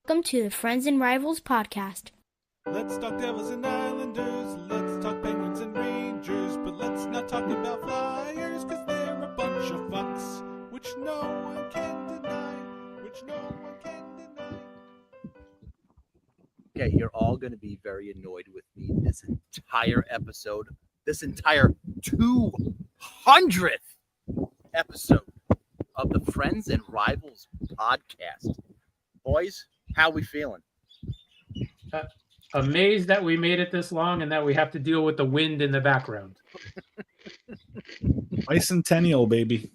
Welcome to the Friends and Rivals podcast. Let's talk Devils and Islanders, let's talk Penguins and Rangers, but let's not talk about Flyers, cause they're a bunch of fucks, which no one can deny, Okay, you're all going to be very annoyed with me this entire episode, this entire 200th episode of the Friends and Rivals podcast. Boys, how we feeling? Amazed that we made it this long and that we have to deal with the wind in the background. Bicentennial, baby.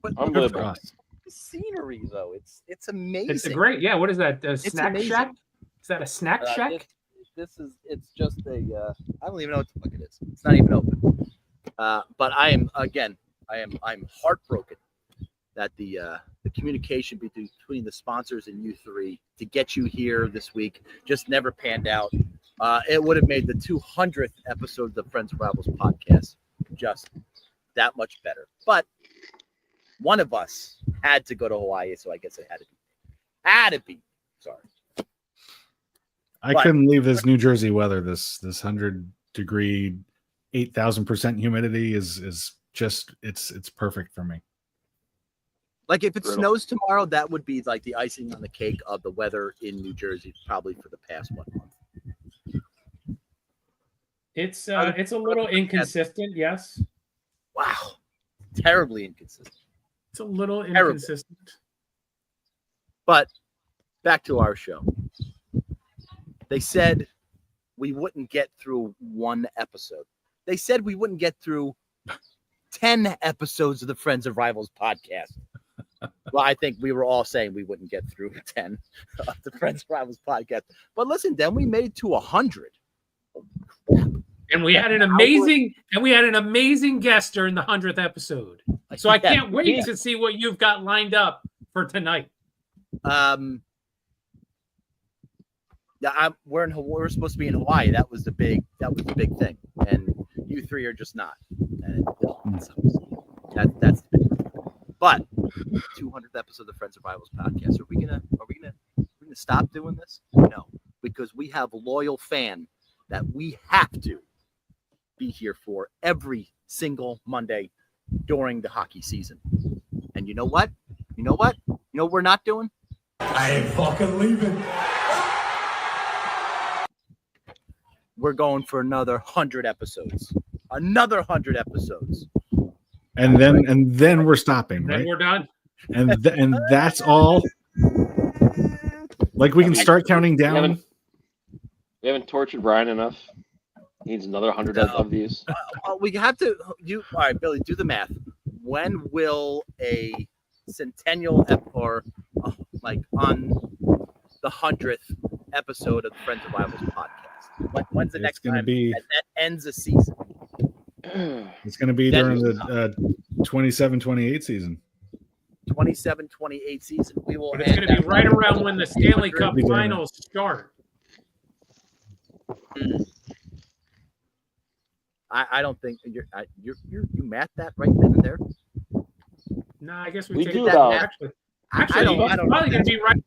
But I'm good for us. The scenery, though, it's amazing. It's a great, yeah. What is that? A snack amazing. shack? Is that a snack shack? It's just a. I don't even know what the fuck it is. It's not even open. But I'm heartbroken that the communication between the sponsors and you three to get you here this week just never panned out. It would have made the 200th episode of the Friends and Rivals podcast just that much better. But one of us had to go to Hawaii, so I guess it had to be. Sorry. I couldn't leave this New Jersey weather. This 100-degree, 8,000% humidity is just it's perfect for me. Like if it snows tomorrow, that would be like the icing on the cake of the weather in New Jersey, probably for the past 1 month. It's a little inconsistent, yes. Wow, terribly inconsistent. It's a little inconsistent. But back to our show. They said we wouldn't get through one episode. They said we wouldn't get through 10 episodes of the Friends of Rivals podcast. Well, I think we were all saying we wouldn't get through 10 of the Friends of Rivals podcast. But listen, then we made it to 100. And we had an amazing guest during the 100th episode. So I can't wait to see what you've got lined up for tonight. We're supposed to be in Hawaii. That was the big thing, and you three are just not. And that's the big thing. But 200th episode of the Friends of Rivals podcast. Are we gonna stop doing this? No, because we have a loyal fan that we have to be here for every single Monday during the hockey season. And you know what? You know what we're not doing? I ain't fucking leaving. We're going for another 100 episodes. Another 100 episodes. And then we're stopping, right? Then we're done. And that's all. Like we can start counting down. We haven't tortured Brian enough. He needs another 100 of these. We have to. All right, Billy, do the math. When will a centennial like on the 100th episode of the Friends of Rivals podcast? When's the next time that ends a season? It's going to be during the 27-28 season. 27-28 season. We will. But it's going to be right around when the Stanley Cup finals start. I don't think you math that right then and there. No, I guess we take do that though. actually. I don't probably going to be right.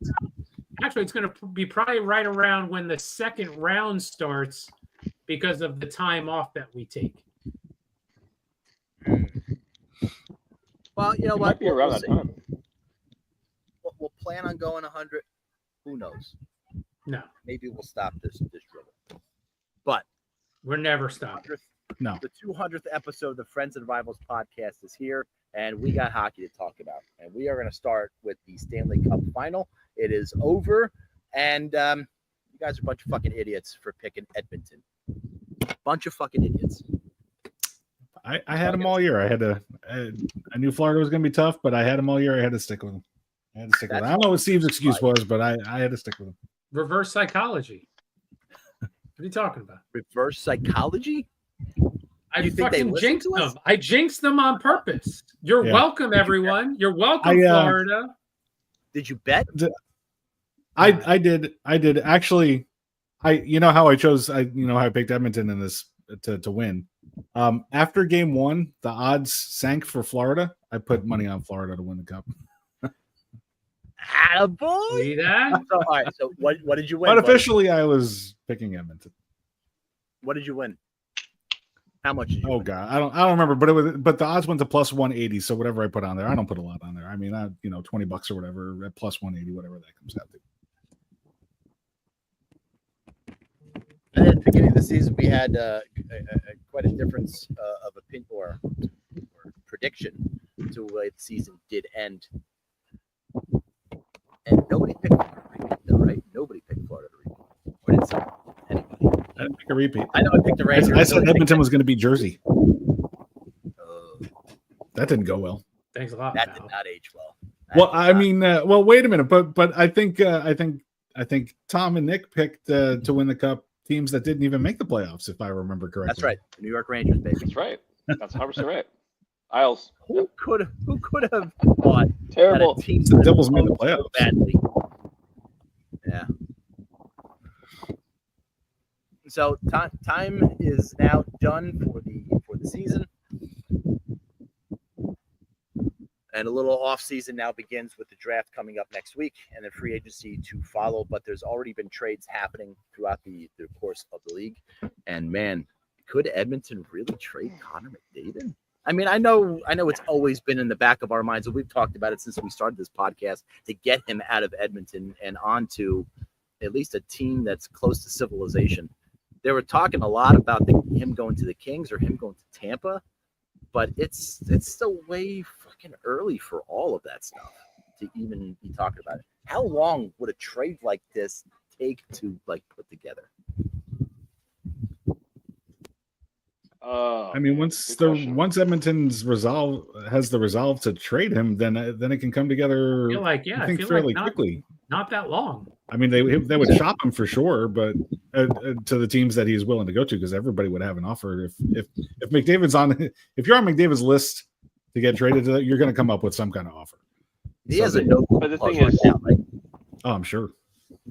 Actually, it's going to be probably right around when the second round starts because of the time off that we take. Well, you know what? Might be around that time. We'll plan on going 100. Who knows? No, Maybe we'll stop this dribble. But we're never stopping. No. The 200th episode of the Friends and Rivals podcast is here, and we got hockey to talk about. And we are going to start with the Stanley Cup final. It is over, and you guys are a bunch of fucking idiots for picking Edmonton. Bunch of fucking idiots. I had them all year. I knew Florida was going to be tough, but I had them all year. I had to stick with them. I don't know what Steve's excuse was, but I had to stick with them. Reverse psychology. What are you talking about? Reverse psychology? I fucking jinxed them. I jinxed them on purpose. You're welcome, everyone. You're welcome, Florida. Did you bet? I did. Actually, you know how I chose. How I picked Edmonton in this to win. After game one, the odds sank for Florida. I put money on Florida to win the cup. Attaboy. See that? So, all right. So what did you win? But buddy? officially, I was picking Edmonton. What did you win? How much did you Oh win? god, I don't remember, but the odds went to plus 180. So whatever I put on there, I don't put a lot on there. I mean, $20 or whatever at plus 180, whatever that comes out to. And at the beginning of the season, we had quite a difference of opinion or prediction to the way the season did end. And nobody picked Florida to repeat, though, right? Nobody picked Florida to repeat. Or did some? Anybody? I didn't pick a repeat. I know I picked the Rangers. I said Edmonton was going to beat Jersey. Oh, That didn't go well. Thanks a lot. that pal. did not age well. Well, I mean, wait a minute, but I think Tom and Nick picked to win the cup teams that didn't even make the playoffs, if I remember correctly. That's right. The New York Rangers, baby. That's right. That's 100% right. Isles. Who could have thought Terrible. that a team The Devils made the so playoffs. badly? Yeah. So time is now done for the season, and a little off season now begins with the draft coming up next week, and then free agency to follow. But there's already been trades happening throughout the course of the league, and man, could Edmonton really trade Connor McDavid? I mean, I know it's always been in the back of our minds, and we've talked about it since we started this podcast, to get him out of Edmonton and onto at least a team that's close to civilization. They were talking a lot about him going to the Kings or him going to Tampa, but it's still way fucking early for all of that stuff to even be talking about it. How long would a trade like this take to put together? I mean, once Edmonton's has the resolve to trade him, then it can come together. I feel fairly like quickly. Not that long. I mean, they would shop him for sure, but to the teams that he's willing to go to, because everybody would have an offer. If McDavid's if you're on McDavid's list to get traded, you're going to come up with some kind of offer. He has a no. But the thing is, now, right? Oh, I'm sure.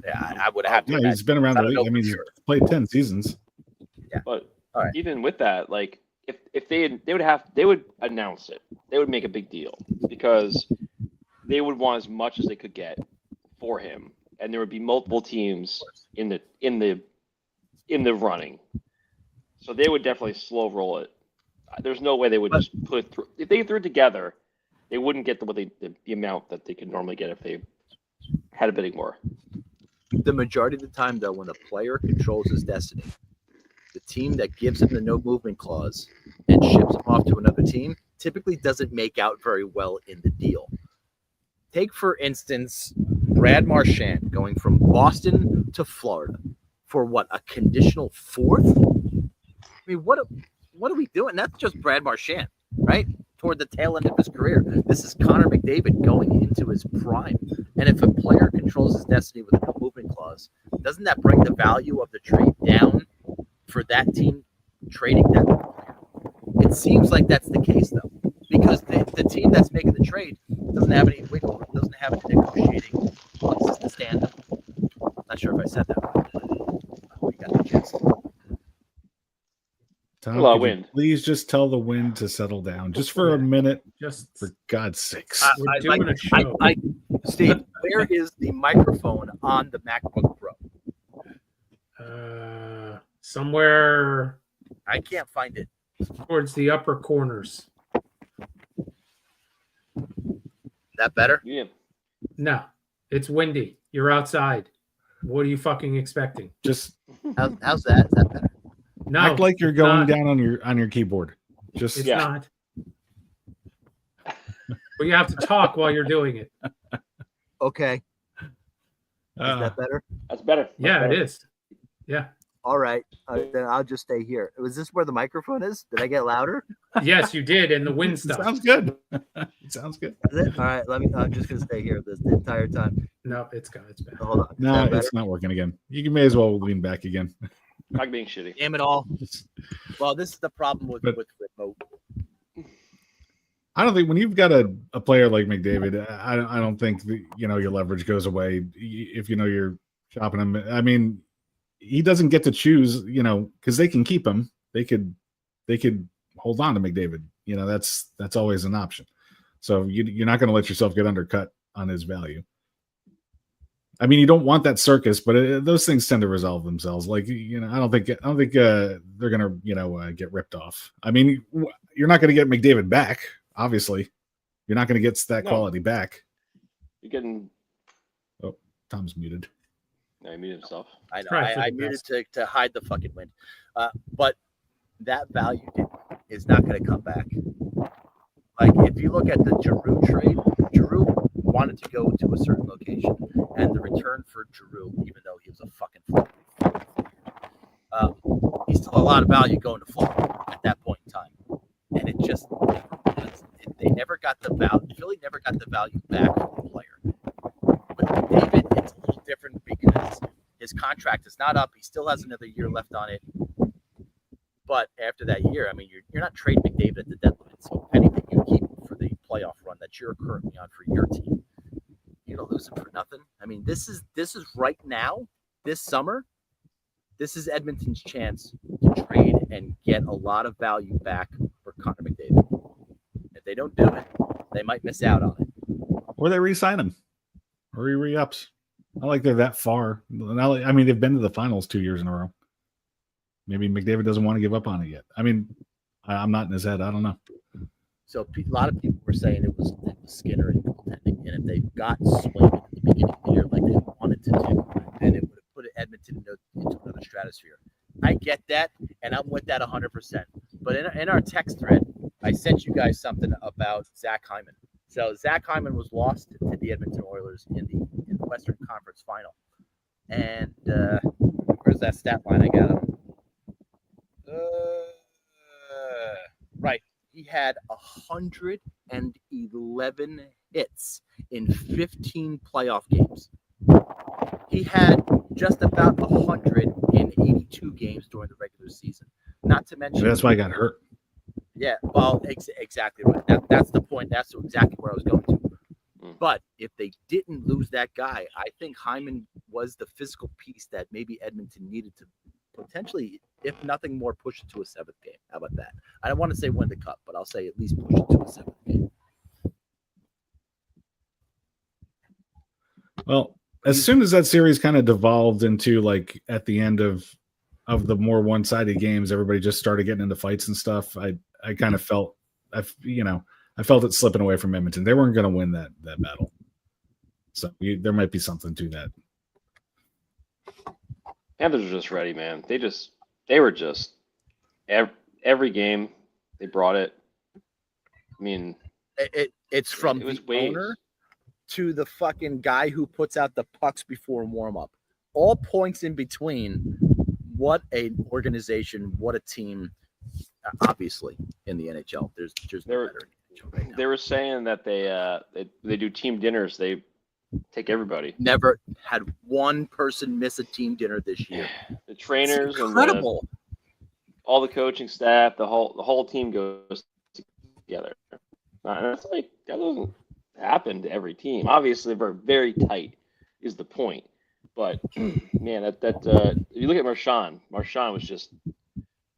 Yeah, I would have to. Yeah, he's been around the league. I mean, he's played 10 seasons. but All right. even with that, if they would announce it, they would make a big deal because they would want as much as they could get for him, and there would be multiple teams in the running, so they would definitely slow roll it. There's no way they would just put it through. If they threw it together, they wouldn't get the amount that they could normally get if they had a bidding war. The majority of the time, though, when a player controls his destiny, the team that gives him the no movement clause and ships him off to another team typically doesn't make out very well in the deal. Take, for instance, Brad Marchand going from Boston to Florida for what, a conditional fourth? I mean, what are we doing? That's just Brad Marchand, right? Toward the tail end of his career. This is Connor McDavid going into his prime. And if a player controls his destiny with a no movement clause, doesn't that bring the value of the trade down for that team trading that player? It seems like that's the case, though, because the team that's making the trade doesn't have any wiggle room, doesn't have any negotiating clauses to stand up. Not sure if I said that right, but I hope you got the gist. Tom, A lot of could you wind. please just tell the wind to settle down just for a minute, Just for God's sakes. We're doing a show. Steve, where is the microphone on the MacBook Pro? Somewhere I can't find it. towards the upper corners. That better? Yeah. No, it's windy. You're outside. What are you fucking expecting? Just How's that? Is that better? No, act like you're it's going not. down on your keyboard. Just It's Yeah. not. But you have to talk while you're doing it. Okay. Is that better? That's better. Yeah, it is. Yeah. All right. Then I'll just stay here. Was this where the microphone is? Did I get louder? Yes, you did, and the wind stuff. sounds good. It sounds good. Is it? All right. I'm just gonna stay here the entire time. No, it's gone. It's bad. Hold on. Is No, that better? it's not working again. You may as well lean back again. Not being shitty. Damn it all. Well, this is the problem with But- remote. I don't think when you've got a player like McDavid, I don't think your leverage goes away if you're shopping him. I mean, he doesn't get to choose, because they can keep him. They could hold on to McDavid. That's always an option. So you're not going to let yourself get undercut on his value. I mean, you don't want that circus, but those things tend to resolve themselves. Like, I don't think they're gonna get ripped off. I mean, you're not gonna get McDavid back. Obviously, you're not gonna get that quality back. You're getting. Oh, Tom's muted. No, he muted himself. I know. I muted to hide the fucking wind. But that value is not going to come back. Like, if you look at the Giroux trade, Giroux wanted to go to a certain location, and the return for Giroux, even though he was a fucking he's still a lot of value going to Florida at that point in time. And it just they never got the value. Philly never got the value back from the player. With McDavid, it's a little different because his contract is not up. He still has another year left on it. But after that year, I mean, you're not trading McDavid at the deadline. So anything you keep for the playoff run that you're currently on for your team, you're gonna lose him for nothing. I mean, this is right now, this summer. This is Edmonton's chance to trade and get a lot of value back for Connor McDavid. If they don't do it, they might miss out on it. Or they re-sign him. Or he re-ups. Not like they're that far. I mean, they've been to the finals 2 years in a row. Maybe McDavid doesn't want to give up on it yet. I mean, I'm not in his head. I don't know. So a lot of people were saying it was Skinner and goaltending, and if they got Swayman at the beginning of the year like they wanted to do, then it would have put Edmonton into another stratosphere. I get that, and I'm with that 100%. But in our text thread, I sent you guys something about Zach Hyman. So Zach Hyman was lost to the Edmonton Oilers in the Western Conference Final, and where's that stat line? I got him. Right. He had 111 hits in 15 playoff games. He had just about 100 in 82 games during the regular season. Not to mention, that's why I got hurt. Yeah, well, exactly right. That's the point. That's exactly where I was going to. But if they didn't lose that guy, I think Hyman was the physical piece that maybe Edmonton needed to potentially, if nothing more, push it to a seventh game. How about that? I don't want to say win the cup, but I'll say at least push it to a seventh game. Well, as soon as that series kind of devolved into like at the end of the more one-sided games, everybody just started getting into fights and stuff. I kind of felt, I felt it slipping away from Edmonton. They weren't going to win that battle. So there might be something to that. Panthers are just ready, man. They were just every game they brought it. I mean, it's from the owner to the fucking guy who puts out the pucks before warm up. All points in between. What an organization! What a team! Obviously, in the NHL, there's no better in the NHL right now. They were saying that they do team dinners. They take everybody. Never had one person miss a team dinner this year. The trainers, incredible. All the coaching staff, the whole team goes together. And that's like that doesn't happen to every team. Obviously, they're very tight. Is the point. But man, if you look at Marchand was just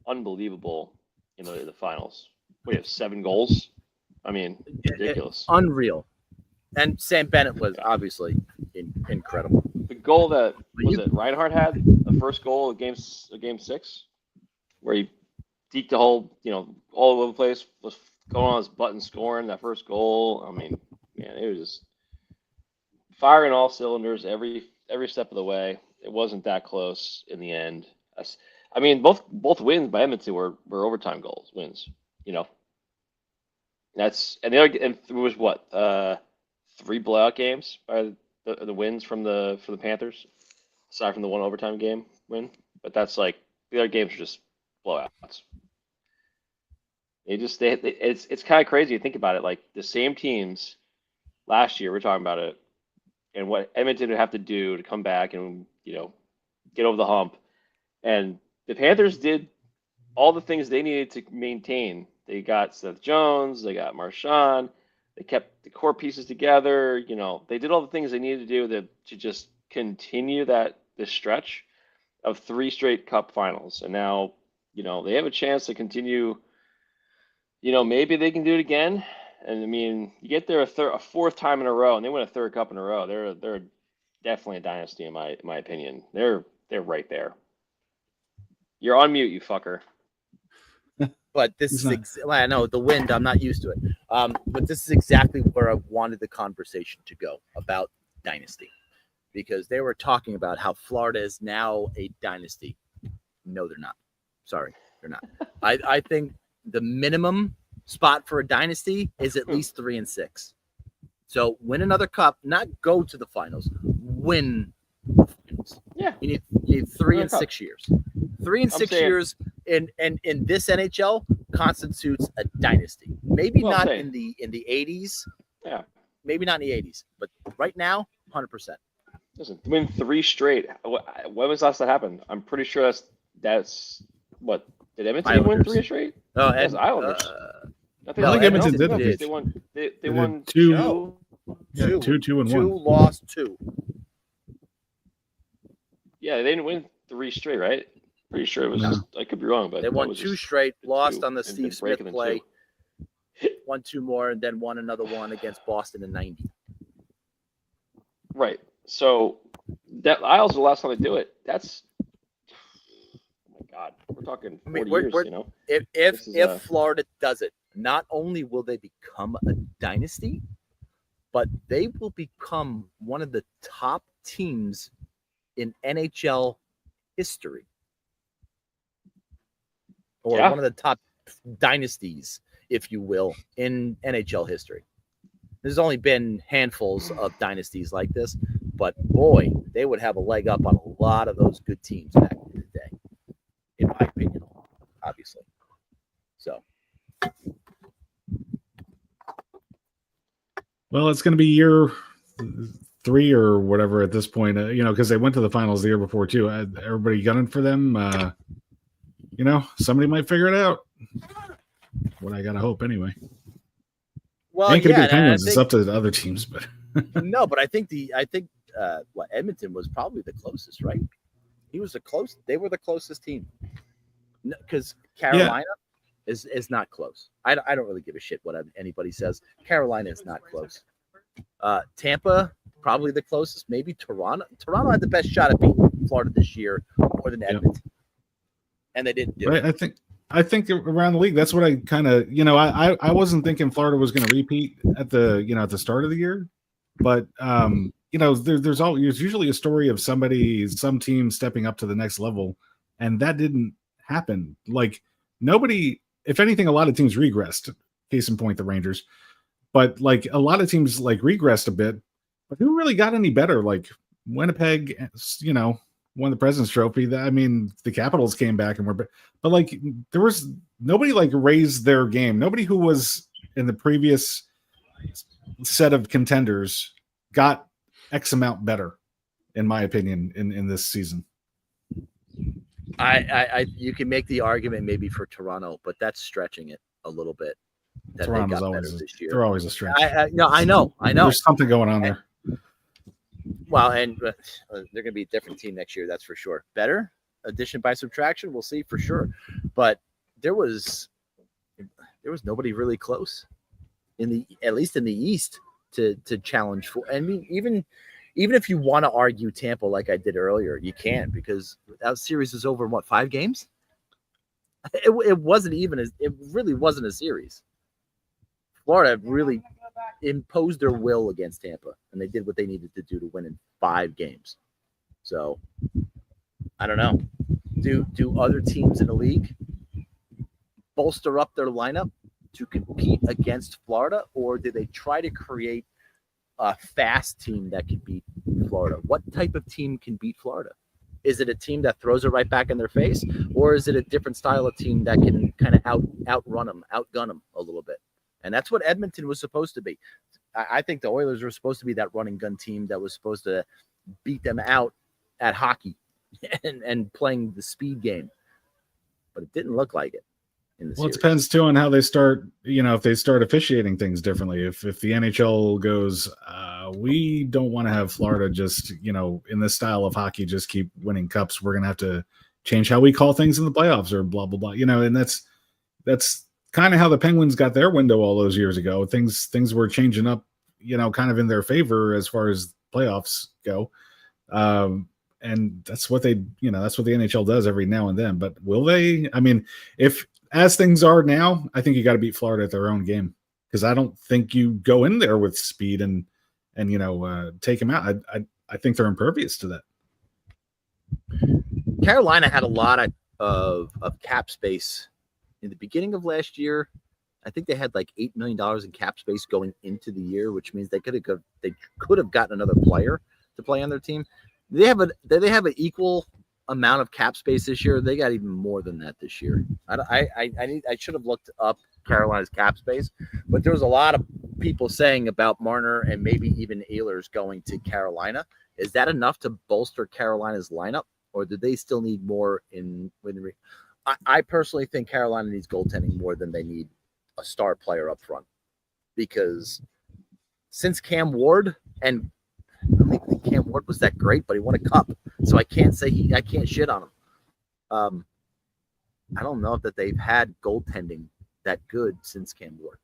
unbelievable in the finals. What do you have, 7 goals? I mean, ridiculous. Unreal. And Sam Bennett was obviously incredible. The goal that Reinhardt had, the first goal of game 6, where he deked the whole, all over the place, was going on his button scoring that first goal. I mean, man, it was just firing all cylinders every step of the way. It wasn't that close in the end. I mean, both wins by Edmonton were overtime wins. That's and it was what 3 blowout games by the wins for the Panthers, aside from the one overtime game win. But that's like the other games are just blowouts. It's kind of crazy to think about it. Like the same teams last year, we're talking about it, and what Edmonton would have to do to come back and get over the hump. And the Panthers did all the things they needed to maintain. They got Seth Jones, they got Marchand, they kept the core pieces together. They did all the things they needed to do to just continue this stretch of 3 straight Cup finals. And now, they have a chance to continue. Maybe they can do it again. And I mean, you get there a 4th time in a row, and they win a 3rd Cup in a row. They're definitely a dynasty in my opinion. They're right there. You're on mute, you fucker. But this He's is well, I know the wind. I'm not used to it. But this is exactly where I wanted the conversation to go about dynasty, because they were talking about how Florida is now a dynasty. No, they're not. Sorry, they're not. I think the minimum spot for a dynasty is at least 3-6. So win another cup, not go to the finals, win the finals. Yeah. You need 3 and Cup. 6 years. 3 and 6 years in this NHL constitutes a dynasty. Maybe Well not said. in the 80s. Yeah. Maybe not in the 80s, but right now, 100%. Listen, win 3 straight. When was last that happened? I'm pretty sure that's what did Edmonton win Islanders. 3 straight? Oh, That's Islanders. I think Edmonton did it. They won. They did won two. two. Yeah, 2 and 1. Lost 2. Yeah, they didn't win 3 straight, right? Pretty sure it was. No. Just, I could be wrong, but They won that was 2 just- straight, lost 2, on the and Steve been Smith breaking them play, too. won 2 more, and then won another one against Boston in 90. Right. So that Isles the last time they do it. That's oh my God. We're talking 40 years. we're- You know. If This is, Florida does it, not only will they become a dynasty, but they will become one of the top teams in NHL history, or Yeah. one of the top dynasties, if you will, in NHL history. There's only been handfuls of dynasties like this, but boy, they would have a leg up on a lot of those good teams back in the day, in my opinion, obviously. So, Well, it's going to be year 3 or whatever at this point, because they went to the finals the year before too. Everybody gunning for them. Somebody might figure it out. What I gotta hope anyway. well, Ain't gonna be yeah, the Penguins. It's up to the other teams, but no, but I think Edmonton was probably the closest, right? He was they were the closest team, because Carolina is not close. I don't really give a shit what anybody says. Carolina is not close. Tampa probably the closest. Maybe Toronto. Toronto had the best shot at beating Florida this year more than Edmonton, and they didn't do it. I think around the league, that's what I kind of, I wasn't thinking Florida was going to repeat at the start of the year, but there's usually a story of some team stepping up to the next level, and that didn't happen. Like nobody, if anything, a lot of teams regressed. Case in point, the Rangers, but like a lot of teams like regressed a bit. But who really got any better? Like Winnipeg, won the President's Trophy. The Capitals came back and but like there was nobody like raised their game. Nobody who was in the previous set of contenders got X amount better, in my opinion, in this season. You can make the argument maybe for Toronto, but that's stretching it a little bit. Toronto's always this year. They're always a stretch. I know. There's something going on there. Well, and they're going to be a different team next year, that's for sure. Better addition by subtraction, we'll see for sure. But there was nobody really close at least in the East to challenge for. I mean, even if you want to argue Tampa like I did earlier, you can't, because that series is over in 5 games. It wasn't even it really wasn't a series. Florida really imposed their will against Tampa, and they did what they needed to do to win in 5 games. So I don't know. Do other teams in the league bolster up their lineup to compete against Florida, or do they try to create a fast team that can beat Florida? What type of team can beat Florida? Is it a team that throws it right back in their face, or is it a different style of team that can kind of outrun them, outgun them a little bit? And that's what Edmonton was supposed to be. I think the Oilers were supposed to be that running gun team that was supposed to beat them out at hockey and playing the speed game. But it didn't look like it in the series. It depends too on how they start, if they start officiating things differently. If the NHL goes, we don't want to have Florida just, in this style of hockey, just keep winning cups. We're going to have to change how we call things in the playoffs or blah, blah, blah, and that's kind of how the Penguins got their window all those years ago. Things were changing up, kind of in their favor as far as playoffs go. And that's what that's what the NHL does every now and then. But will they? I mean, if as things are now, I think you got to beat Florida at their own game, because I don't think you go in there with speed and take them out. I think they're impervious to that. Carolina had a lot of cap space in the beginning of last year. I think they had like $8 million in cap space going into the year, which means they could have gotten another player to play on their team. They have an equal amount of cap space this year. They got even more than that this year. I should have looked up Carolina's cap space, but there was a lot of people saying about Marner and maybe even Ehlers going to Carolina. Is that enough to bolster Carolina's lineup, or do they still need more I personally think Carolina needs goaltending more than they need a star player up front, because since Cam Ward, and I don't even think Cam Ward was that great, but he won a cup, so I can't shit on him. I don't know that they've had goaltending that good since Cam Ward.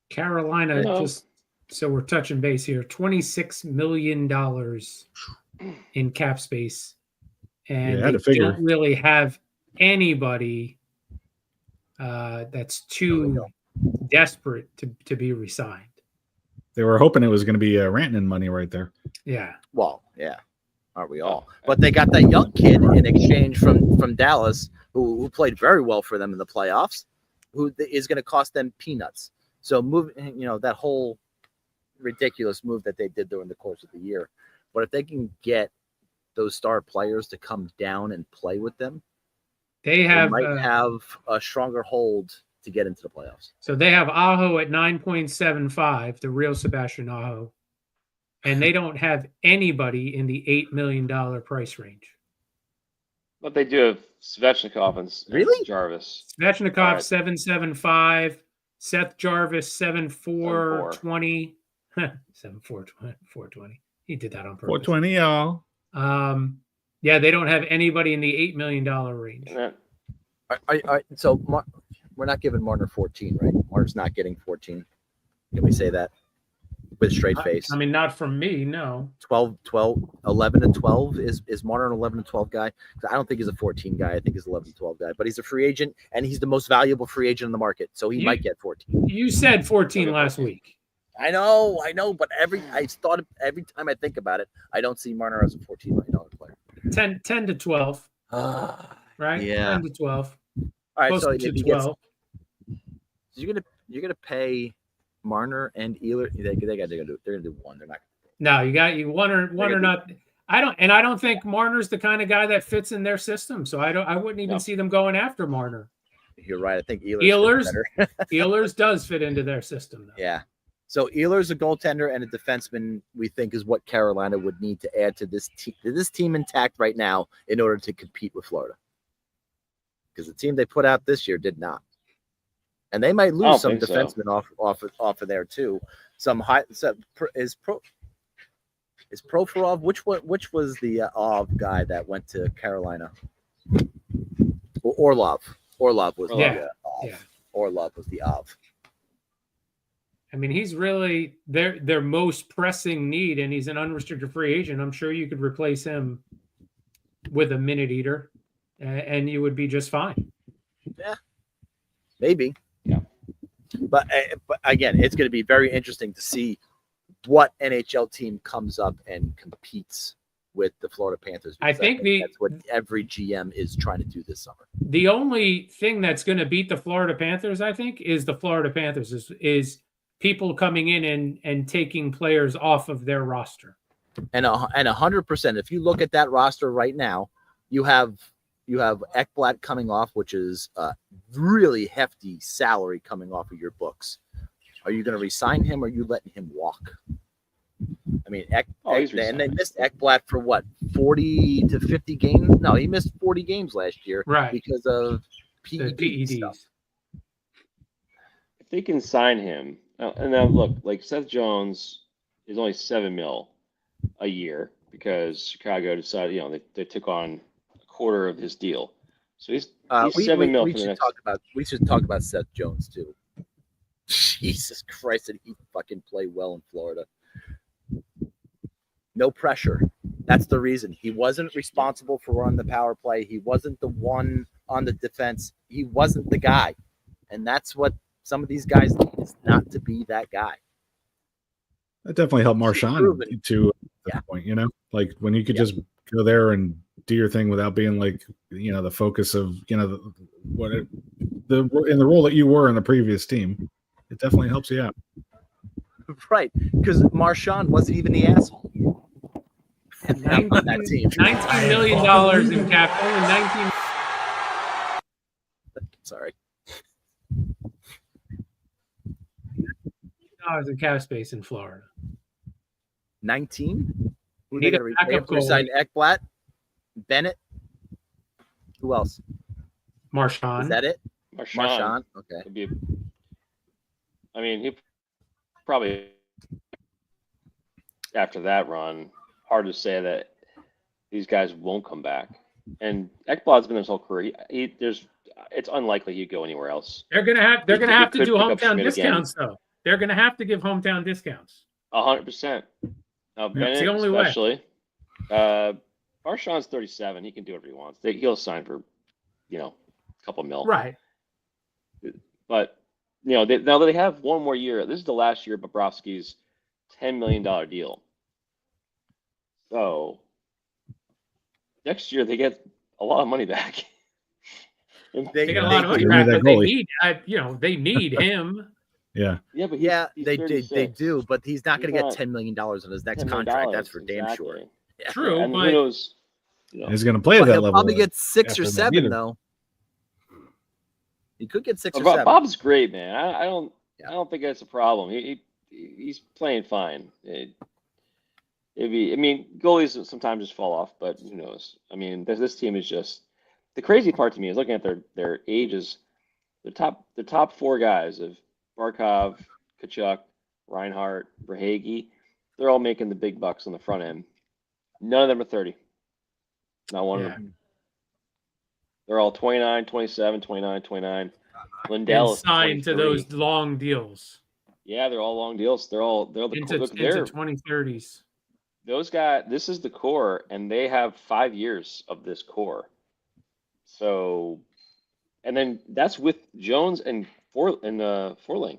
Carolina, just so we're touching base here, $26 million in cap space, and they don't really have anybody that's too desperate to be re-signed. They were hoping it was going to be Rantanen money right there. Yeah. Well, yeah. Aren't we all? But they got that young kid in exchange from Dallas who played very well for them in the playoffs, who is going to cost them peanuts. So that whole ridiculous move that they did during the course of the year. But if they can get those star players to come down and play with them, they might have a stronger hold to get into the playoffs. So they have Aho at 9.75, the real Sebastian Aho, and they don't have anybody in the $8 million price range. But they do have Svechnikov and Jarvis. Svechnikov 7.75, Seth Jarvis 7.420, 7.420. He did that on purpose. 420, y'all. Yeah, they don't have anybody in the $8 million range. So we're not giving Marner 14, right? Marner's not getting 14. Can we say that with a straight face? I mean, not from me, no. 11 and 12 is Marner an 11 and 12 guy? I don't think he's a 14 guy. I think he's 11 and 12 guy. But he's a free agent, and he's the most valuable free agent in the market, so he might get 14. You said 14 last week. I know, but every time I think about it, I don't see Marner as a $14 million player. 10 to 12. Right? Yeah. 10 to 12. All right, close so to 12. You're gonna pay Marner and Ehlers. They're gonna do one. They're not. No, you one or not. I don't think Marner's the kind of guy that fits in their system. So I wouldn't even see them going after Marner. You're right. I think Ehlers does fit into their system, though. Yeah. So Ehlers, a goaltender, and a defenseman, we think is what Carolina would need to add to this team intact right now in order to compete with Florida. Because the team they put out this year did not, and they might lose some defensemen off of there too. Is Provorov? Which was the Ov guy that went to Carolina? Orlov. Orlov was the Ov. Yeah. Orlov was the Ov. I mean, he's really their most pressing need, and he's an unrestricted free agent. I'm sure you could replace him with a minute eater, and you would be just fine. Yeah, maybe. Yeah, but again, it's going to be very interesting to see what NHL team comes up and competes with the Florida Panthers. I think that's what every GM is trying to do this summer. The only thing that's going to beat the Florida Panthers, I think, is the Florida Panthers is people coming in and taking players off of their roster. And 100%. If you look at that roster right now, you have Ekblad coming off, which is a really hefty salary coming off of your books. Are you going to re-sign him, or are you letting him walk? I mean, and they missed Ekblad for what, 40 to 50 games? No, he missed 40 games last year, right? Because of PEDs. Stuff. If they can sign him, and now look, like Seth Jones is only $7 million a year because Chicago decided, they took on a quarter of his deal, so he's $7 million. We should talk about Seth Jones too. Jesus Christ, did he fucking play well in Florida? No pressure. That's the reason. He wasn't responsible for running the power play. He wasn't the one on the defense. He wasn't the guy. And that's what some of these guys need, is not to be that guy. That definitely helped Marchand to that point, like when you could just go there and do your thing without being like, the focus of, in the role that you were in the previous team. It definitely helps you out. Right. Because Marchand wasn't even the asshole. On that team. $19 million in cap. Only 19. Sorry. $19 in cap space in Florida. 19? Who Need they a gonna backup goalie. resign? Ekblad? Bennett? Who else? Marchand. Is that it? Marchand. Okay. Would be, I mean, he probably after that run, hard to say that these guys won't come back. And Ekblad's been his whole career. It's unlikely he'd go anywhere else. They're gonna have to do hometown Schmidt discounts though. They're gonna have to give hometown discounts. 100%. Now Bennett, the only especially. Marchand's 37. He can do whatever he wants. He'll sign for, a couple mil. Right. But now that they have one more year. This is the last year of Bobrovsky's $10 million deal. So next year they get a lot of money back. They get a lot of money back, but they need him. Yeah. Yeah, but he's they 36. do, but he's not going to get $10 million on his next contract. That's for damn sure. Yeah. True, and but who knows? He's going to play at that he'll level. Probably get 6 or 7 either. though. He could get 6 or 7. Bob's great, man. I don't think that's a problem. He's playing fine. Goalies sometimes just fall off, but who knows? I mean, this team is just the crazy part to me is looking at their ages. The top 4 guys of Barkov, Tkachuk, Reinhart, Verhaeghe, they're all making the big bucks on the front end. None of them are 30. Not one of them. They're all 29, 27, 29, 29. Lindell is signed to those long deals. Yeah, they're all long deals. They're the into 2030s. Those guys, this is the core, and they have 5 years of this core. So, and then that's with Jones and Forsling.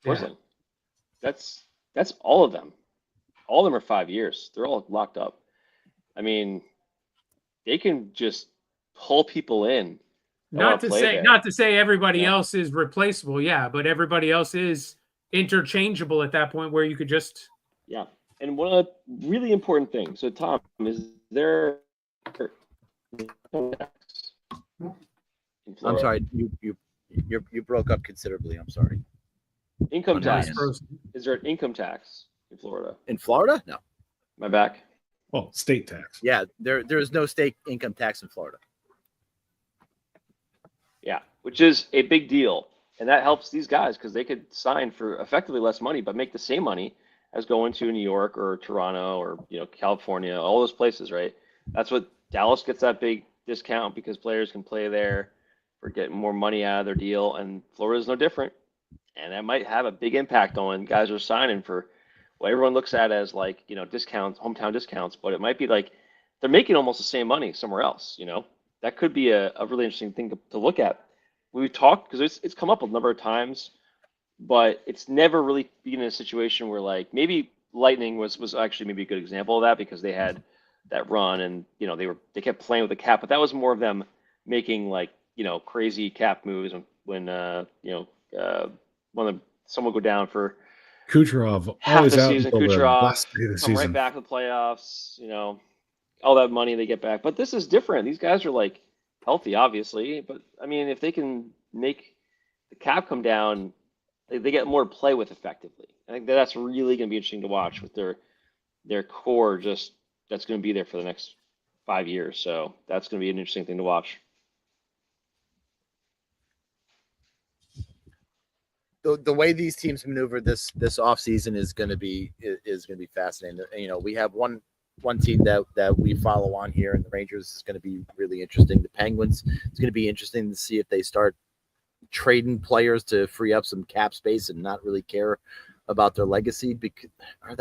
Yeah. That's all of them. All of them are 5 years. They're all locked up. I mean, they can just pull people in. Not to say everybody else is replaceable, but everybody else is interchangeable at that point where you could just. Yeah, and one of the really important things. So, Tom, is there income tax in Florida? I'm sorry, you broke up considerably. I'm sorry. Income tax. Is there an income tax in Florida? In Florida? No. My back. Well, state tax. Yeah, there is no state income tax in Florida. Yeah, which is a big deal. And that helps these guys because they could sign for effectively less money, but make the same money as going to New York or Toronto or California, all those places, right? That's what Dallas gets, that big discount because players can play there for getting more money out of their deal, and Florida is no different. And that might have a big impact on guys who are signing for what everyone looks at as discounts, hometown discounts, but it might be like they're making almost the same money somewhere else. That could be a really interesting thing to look at. We've talked because it's come up a number of times, but it's never really been in a situation where maybe Lightning was actually maybe a good example of that because they had that run and they kept playing with the cap, but that was more of them making crazy cap moves when someone go down for Kucherov half always the out season. until the Kucherov last day of the come right season. back to the playoffs. All that money they get back. But this is different. These guys are healthy, obviously. But I mean, if they can make the cap come down, they get more to play with effectively. I think that's really going to be interesting to watch with their core. Just that's going to be there for the next 5 years. So that's going to be an interesting thing to watch. The way these teams maneuver this offseason is going to be fascinating. We have one team that we follow on here, and the Rangers is going to be really interesting. The Penguins, it's going to be interesting to see if they start trading players to free up some cap space and not really care about their legacy, because is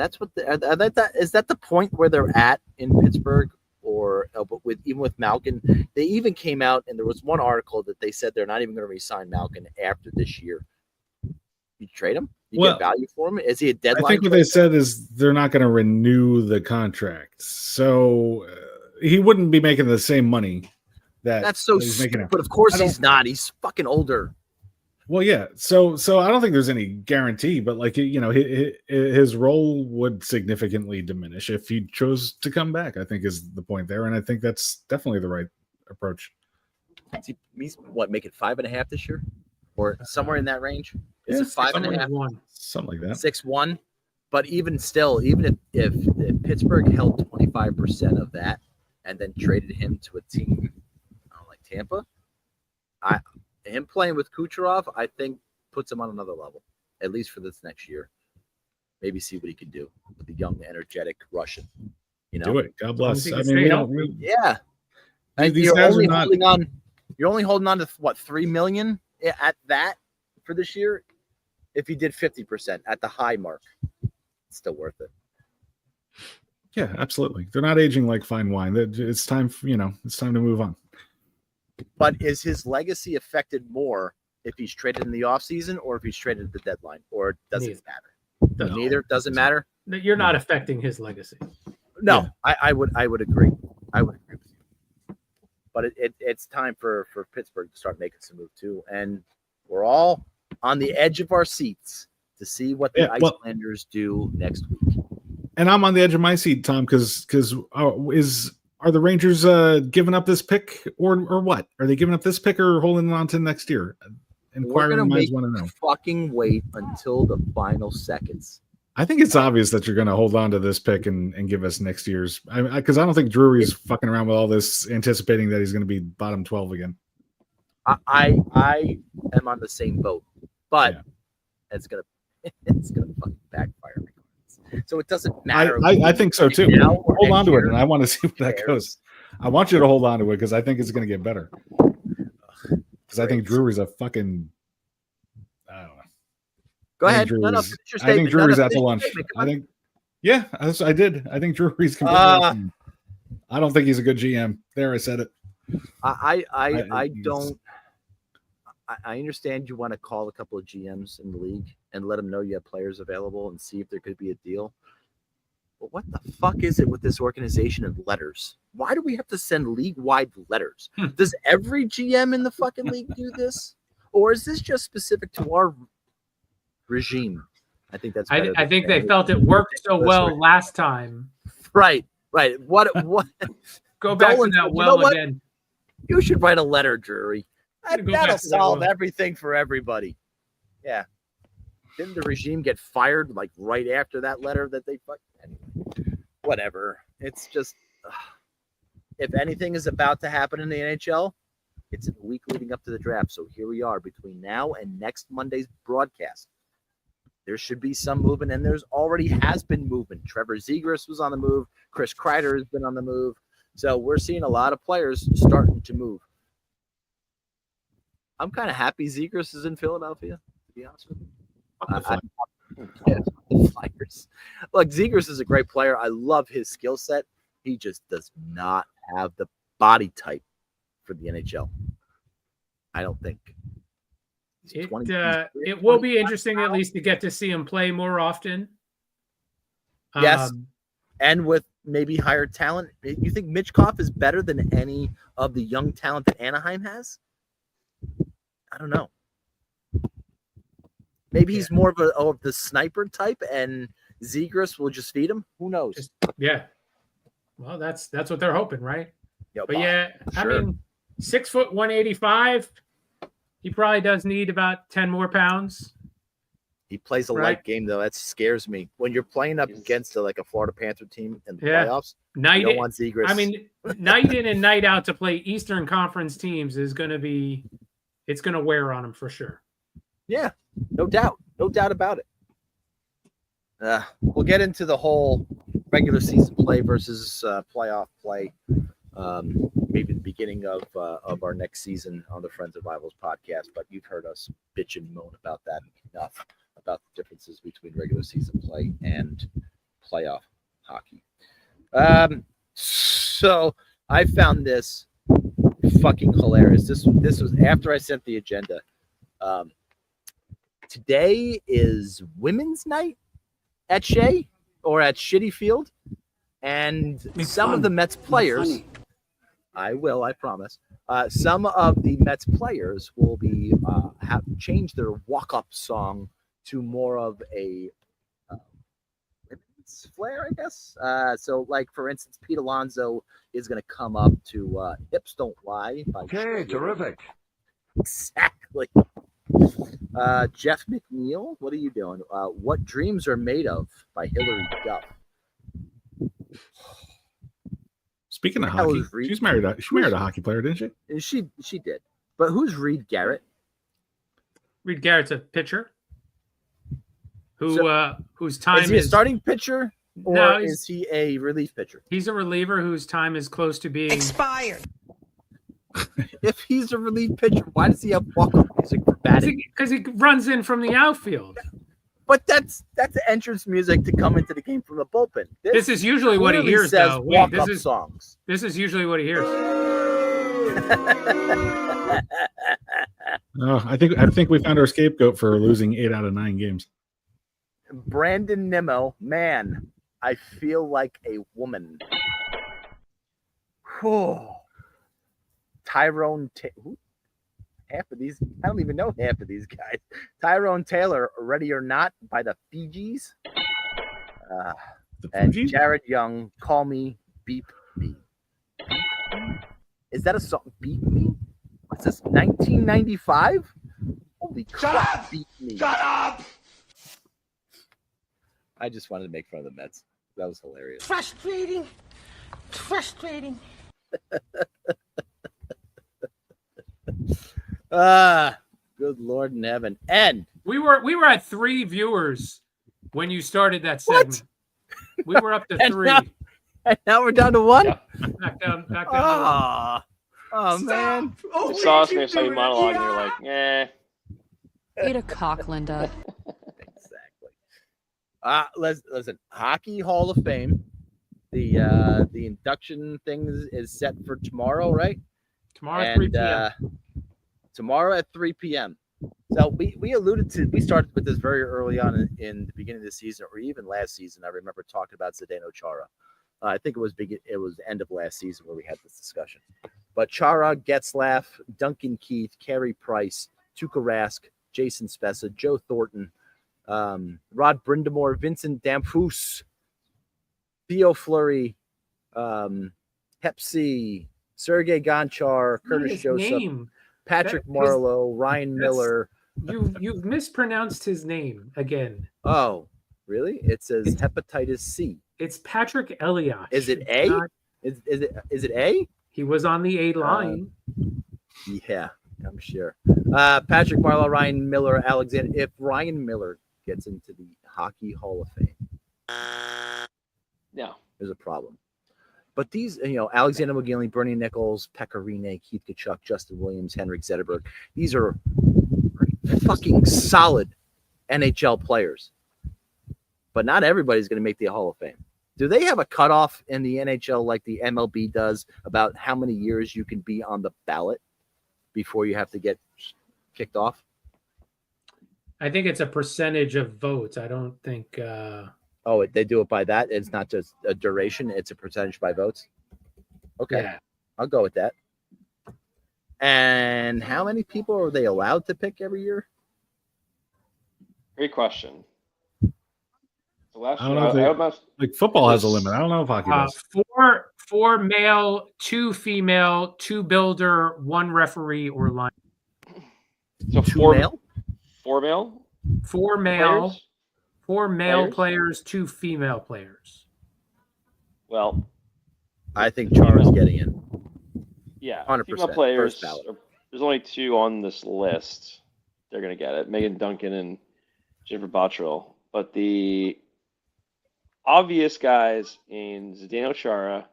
that the point where they're at in Pittsburgh, or but with even with Malkin, they even came out and there was one article that they said they're not even going to re-sign Malkin after this year. You trade him, you get value for him. Is he a deadline? I think what they said is they're not going to renew the contract, so he wouldn't be making the same money. That's so stupid. But of course he's not. He's fucking older. Well, yeah. So I don't think there's any guarantee, but like, you know, his role would significantly diminish if he chose to come back, I think is the point there. And I think that's definitely the right approach. He's making 5.5 this year or somewhere in that range? Is it 5.5? Something like that. 6-1. But even still, even if Pittsburgh held 25% of that and then traded him to a team like Tampa, him playing with Kucherov, I think, puts him on another level, at least for this next year. Maybe see what he can do with the young, energetic Russian. You know, do it. God bless. I mean, yeah. And you're only holding on to what, $3 million at that for this year. If he did 50% at the high mark, it's still worth it. Yeah, absolutely. They're not aging like fine wine. It's time. It's time to move on. But is his legacy affected more if he's traded in the offseason or if he's traded at the deadline? Or does it matter? Neither doesn't matter. You're not affecting his legacy. No, yeah. I would agree. I would agree with you. But it's time for Pittsburgh to start making some move too. And we're all on the edge of our seats to see what the Icelanders do next week. And I'm on the edge of my seat, Tom, because are the Rangers giving up this pick or what? Are they giving up this pick or holding on to next year? Inquiring minds want to know. Fucking wait until the final seconds. I think it's obvious that you're going to hold on to this pick and give us next year's. Because I don't think Drury's fucking around with all this, anticipating that he's going to be bottom 12 again. I am on the same boat, but it's gonna fucking backfire. So it doesn't matter. I think so too. Hold on to it, and I want to see where that goes. I want you to hold on to it because I think it's going to get better. Because I think Drury's a fucking. I don't know. Go ahead. I think Drury's out to lunch. I think. Yeah, I did. I think Drury's completely. I don't think he's a good GM. There, I said it. I don't. I understand you want to call a couple of GMs in the league and let them know you have players available and see if there could be a deal. But what the fuck is it with this organization and letters? Why do we have to send league-wide letters? Does every GM in the fucking league do this? Or is this just specific to our regime? I think that's I think they felt it worked so well last time. Right. What Go back to that again. You should write a letter, Drury. That'll solve everything for everybody. Yeah. Didn't the regime get fired like right after that letter that they fucked? Anyway, whatever. It's just, if anything is about to happen in the NHL, it's in the week leading up to the draft. So here we are between now and next Monday's broadcast. There should be some movement, and there's already has been movement. Trevor Zegras was on the move. Chris Kreider has been on the move. So we're seeing a lot of players starting to move. I'm kind of happy Zegras is in Philadelphia, to be honest with you. The Flyers. Look, Zegras is a great player. I love his skill set. He just does not have the body type for the NHL. I don't think. It will be interesting at least to get to see him play more often. Yes, and with maybe higher talent. You think Mitchkov is better than any of the young talent that Anaheim has? I don't know. Maybe he's more of the sniper type, and Zegras will just feed him. Who knows? Yeah. Well, that's what they're hoping, right? But sure. I mean, 6 foot 185. He probably does need about 10 more pounds. He plays a light game, though. That scares me. When you're playing up against a Florida Panther team in the playoffs, you don't want Zegras. I mean, night in and night out to play Eastern Conference teams is going to be. It's going to wear on him for sure. Yeah, no doubt about it. We'll get into the whole regular season play versus playoff play. Maybe the beginning of our next season on the Friends of Rivals podcast. But you've heard us bitch and moan about that enough. about the differences between regular season play and playoff hockey. So I found this fucking hilarious. This was after I sent the agenda. Today is Women's Night at Shea or at Shitty Field, and some of the Mets players. I promise. Some of the Mets players will be have changed their walk-up song to more of a women's flair, I guess. So, like for instance, Pete Alonso is going to come up to "Hips Don't Lie" by terrific. Exactly. Jeff McNeil, what are you doing? "What Dreams Are Made Of" by Hillary Duff. Speaking of hockey, she married a hockey player, didn't she? She did. But who's Reed Garrett? Reed Garrett's a pitcher whose time is he a starting pitcher or no, is he a relief pitcher? He's a reliever whose time is close to being expired. If he's a relief pitcher, why does he have walk-up music for batting? Because he runs in from the outfield. But that's entrance music to come into the game from the bullpen. This is usually what he hears, though. Wait, songs. This is usually what he hears. I think we found our scapegoat for losing 8 out of 9 games. Brandon Nimmo, man, I feel like a woman. Tyrone, half of these, I don't even know half of these guys. Tyrone Taylor, "Ready or Not" by the Fugees. And Jared Young, "Call Me, Beep Me." Is that a song? Beep Me? What's this, 1995? Holy crap, Beep Me. Shut up! I just wanted to make fun of the Mets. That was hilarious. Frustrating. Good Lord in heaven. And we were at 3 viewers when you started that segment. What? We were up to 3. And now we're down to 1? Yeah. Back down Oh man. You saw us and saw you monologue and you're like, eh. Eat a cock, Linda. Exactly. Listen, Hockey Hall of Fame. The induction thing is set for tomorrow, right? Tomorrow at 3 p.m. Tomorrow at 3 p.m. So we alluded to, we started with this very early on in the beginning of the season, or even last season. I remember talking about Zdeno Chara. I think it was the end of last season where we had this discussion. But Chara, Getzlaff, Duncan Keith, Carey Price, Tuukka Rask, Jason Spezza, Joe Thornton, Rod Brindamore, Vincent Damphus, Theo Fleury, Hepsi, Sergei Gonchar, Curtis Joseph, name? Patrick Marleau, Ryan Miller. You've mispronounced his name again. Oh, really? It says hepatitis C. It's Patrick Elias. Is it A? Is it A? He was on the A line. Yeah, I'm sure. Patrick Marleau, Ryan Miller, Alexander. If Ryan Miller gets into the Hockey Hall of Fame, no, there's a problem. But these, Alexander McGinley, Bernie Nichols, Pekka Rinne, Keith Tkachuk, Justin Williams, Henrik Zetterberg, these are fucking solid NHL players. But not everybody's going to make the Hall of Fame. Do they have a cutoff in the NHL like the MLB does about how many years you can be on the ballot before you have to get kicked off? I think it's a percentage of votes. I don't think... Oh, they do it by that? It's not just a duration. It's a percentage by votes? Okay. Yeah. I'll go with that. And how many people are they allowed to pick every year? Great question. I don't know if football has a limit. I don't know if hockey does. 4 male, 2 female, 2 builder, 1 referee or line. So 4 male? 4 male? 4 male. 4 male players, 2 female players. Well, I think Chara's getting in. Yeah, 100%. Female players. There's only 2 on this list. They're going to get it. Megan Duncan and Jennifer Botterill. But the obvious guys in Zdeno Chara,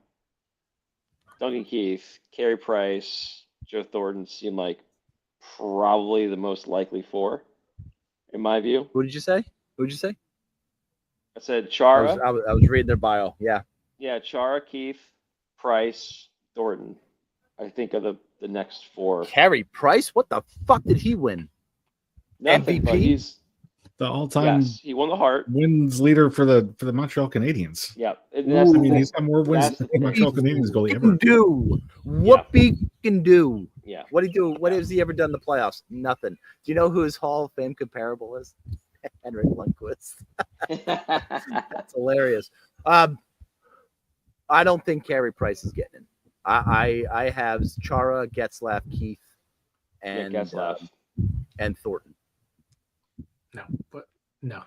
Duncan Keith, Carey Price, Joe Thornton seem like probably the most likely 4. in my view. Who did you say? I said I Chara. was reading their bio. Yeah. Yeah, Chara, Keith, Price, Thornton. I think of the next four. Carey Price? What the fuck did he win? Nothing, but MVP? he's The all-time he won the Hart. wins leader for the Montreal Canadiens. Yeah, and Ooh. that's the I mean, thing. he's got more wins That's than the the Montreal Canadiens goalie Can ever. do. Whoopee can do. Yeah. What do you do? What has he ever done in the playoffs? Nothing. Do you know who his Hall of Fame comparable is? Henrik Lundqvist. That's hilarious. I don't think Carey Price is getting in. I have Chara, Getzlaf, Keith, and Getzlaf. And Thornton. No.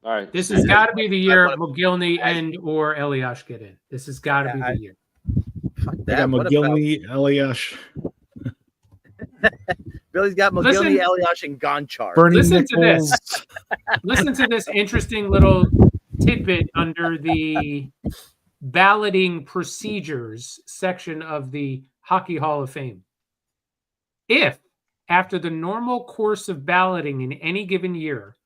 All right. This has got to be the year wanna- McGillney and or Eliash get in. This has got to be the year. Fuck They that. got What about McGillney, Eliash, Billy's got Listen- McGillney, Eliash, and Gonchar. Bernie Listen to Nichols. this. Listen to this interesting little tidbit under the balloting procedures section of the Hockey Hall of Fame. If, after the normal course of balloting in any given year,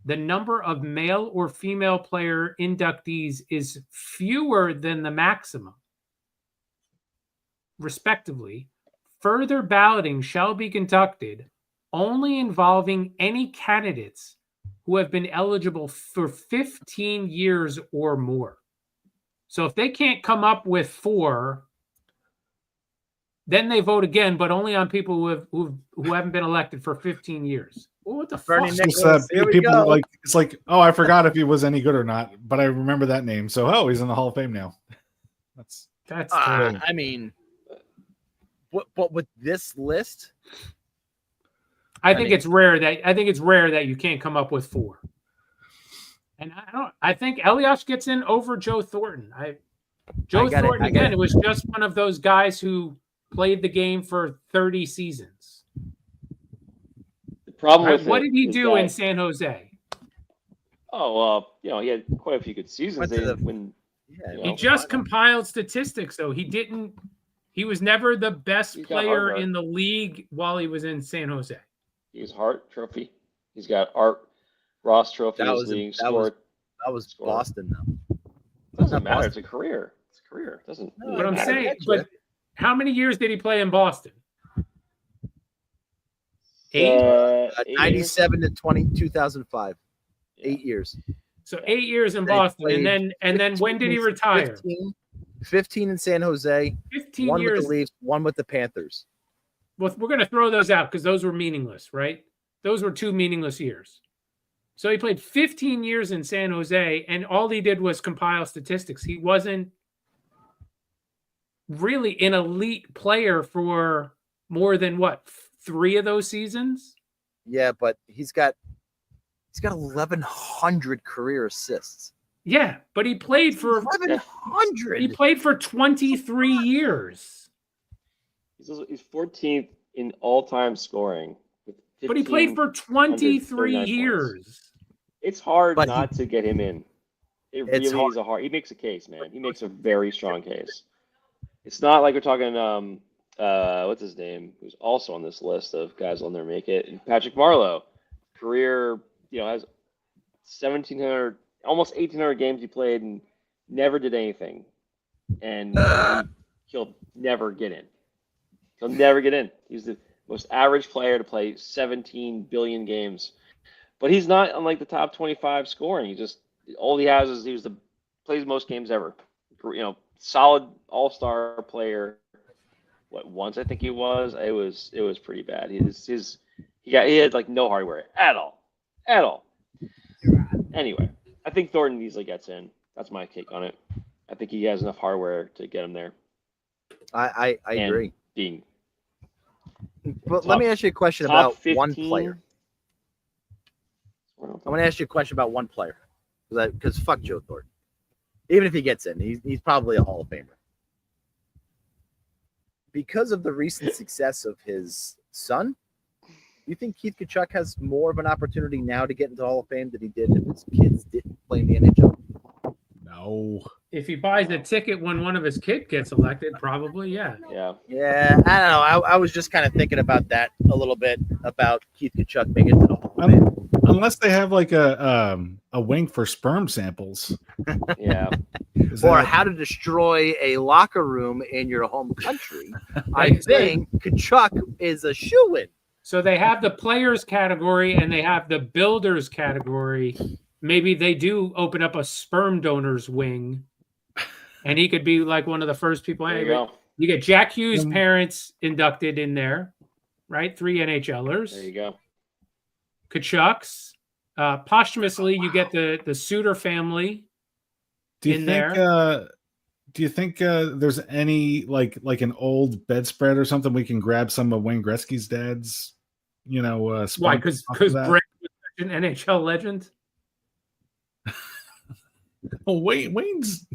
the number of male or female player inductees is fewer than the maximum, respectively, further balloting shall be conducted only involving any candidates who have been eligible for 15 years or more. So if they can't come up with 4, then they vote again, but only on people who haven't been elected for 15 years. Well, what the Bernie fuck? Nichols. Just, Here we people go. like it's like, oh, I forgot if he was any good or not, but I remember that name. So, oh, he's in the Hall of Fame now. That's That's I mean, but with this list, I think mean- it's rare that you can't come up with 4. And I think Eliash gets in over Joe Thornton. Joe I Thornton get again, it. it was just one of those guys who played the game for 30 seasons. The problem Right? with What it did he is do in that- San Jose? Oh, he had quite a few good seasons. Went They to the- didn't win. yeah, You He know, just compiled statistics, though. He was never the best He's got player hardware. in the league while he was in San Jose. He's Hart Trophy. He's got Art Ross Trophy. That His was- leading that was- scorer. that was Score. Boston though. Doesn't matter. Boston. It's a career. It's a career. It doesn't. No, But I'm I saying, get you. but how many years did he play in Boston? 8? 97 to 2005. 8 years. So 8 years in Then he Boston, played and then when did he retire? 15 in San Jose, 15 one years. with the Leafs, one with the Panthers. Well, we're going to throw those out because those were meaningless, right? Those were 2 meaningless years. So he played 15 years in San Jose, and all he did was compile statistics. He wasn't really an elite player for more than 3 of those seasons? Yeah, but he's got 1,100 career assists. Yeah, but he played for 1,100. 23 years. He's 14th in all-time scoring. With But he played for 23 139 years. It's hard But not to get him in. It It's really is a hard. He makes a case, man. He makes a very strong case. It's not like we're talking. What's his name? Who's also on this list of guys will never make it? Patrick Marleau, career, has 1,700, almost 1,800 games he played and never did anything, and he'll never get in. He'll never get in. He's the most average player to play 17 billion games. But he's not on like the top 25 scoring. All he has is plays most games ever. Solid all-star player. Once I think he was. It was pretty bad. He had like no hardware at all. Anyway, I think Thornton easily gets in. That's my take on it. I think he has enough hardware to get him there. I And agree. Being But top- let me ask you a question top about 15. one player. I want to ask you a question about one player because fuck Joe Thornton. Even if he gets in, he's probably a Hall of Famer. Because of the recent success of his son, you think Keith Tkachuk has more of an opportunity now to get into the Hall of Fame than he did if his kids didn't play in the NHL? No. No. If he buys a ticket when one of his kids gets elected, probably, yeah. Yeah. Yeah, I don't know. I was just kind of thinking about that a little bit about Keith Kachuk making it to the Hall of Fame. Unless they have like a wing for sperm samples. Yeah. Or how to destroy a locker room in your home country. I think Kachuk is a shoo-in. So they have the players category and they have the builders category. Maybe they do open up a sperm donors wing, and he could be like one of the first people. There you go. You get Jack Hughes' parents inducted in there, right? 3 NHLers. There you go. Kachuk's. Posthumously, you get the Suter family there. Do you think there's any like an old bedspread or something we can grab some of Wayne Gretzky's dad's? Why? Because Brett was an NHL legend. Oh, Wayne was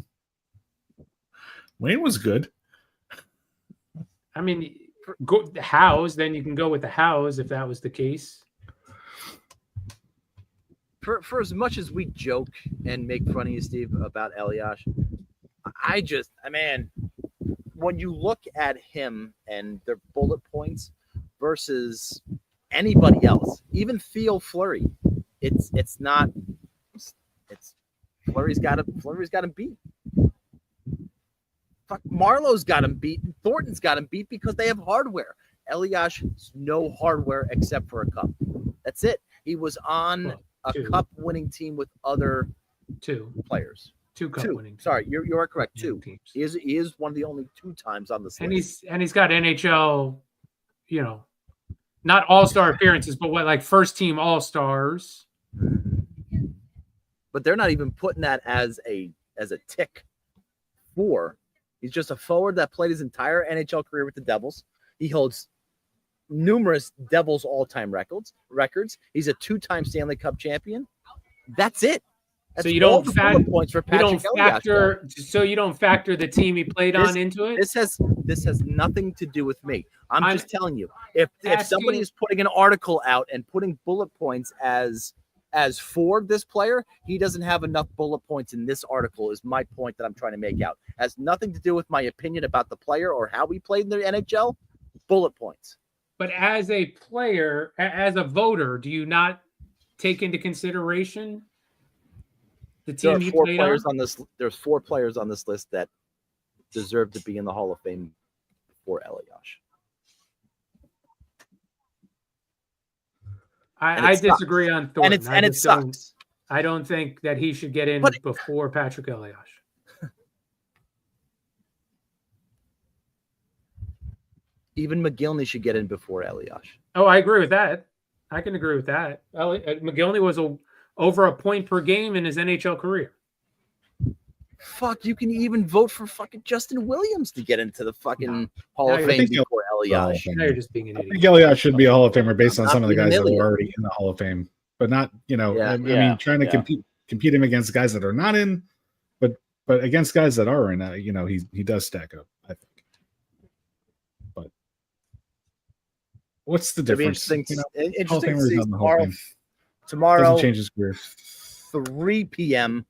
good. I mean, go the House. Then you can go with the House if that was the case. For as much as we joke and make fun of you, Steve, about Elias, when you look at him and their bullet points versus anybody else, even Theo Fleury, it's Fleury's got him beat. Fuck, Marlowe's got him beat. Thornton's got him beat because they have hardware. Elias, no hardware except for a cup. That's it. He was on a cup-winning team with other players. Two cup-winning. Sorry, you are correct. Two. Teams. He is one of the only 2 times on the list. And he's got NHL, not all-star appearances, but like first-team all-stars. But they're not even putting that as a tick for. He's just a forward that played his entire NHL career with the Devils. He holds numerous Devils all-time records. He's a 2-time Stanley Cup champion. That's it. That's so you don't points for Patrick So you don't factor the team he played on into it. This has nothing to do with me. I'm just telling you. If somebody is putting an article out and putting bullet points as for this player, he doesn't have enough bullet points in this article, is my point that I'm trying to make out. Has nothing to do with my opinion about the player or how he played in the NHL. Bullet points. But as a player, as a voter, do you not take into consideration the team he played on? There's 4 players on this list that deserve to be in the Hall of Fame before Elias. I disagree on Thornton. And it sucks. I don't think that he should get in before Patrick Elias. Even McGillney should get in before Elias. Oh, I agree with that. I can agree with that. McGillney was over a point per game in his NHL career. Fuck, you can even vote for fucking Justin Williams to get into the fucking Hall of Fame before Elias. Now you're just being an idiot. I think Elias should be a Hall of Famer based on some of the guys that are already in the Hall of Fame, but not, I mean, trying to compete him against guys that are not in, but against guys that are in, he does stack up, I think. But what's the difference? Interesting to see tomorrow doesn't change his career. 3 p.m.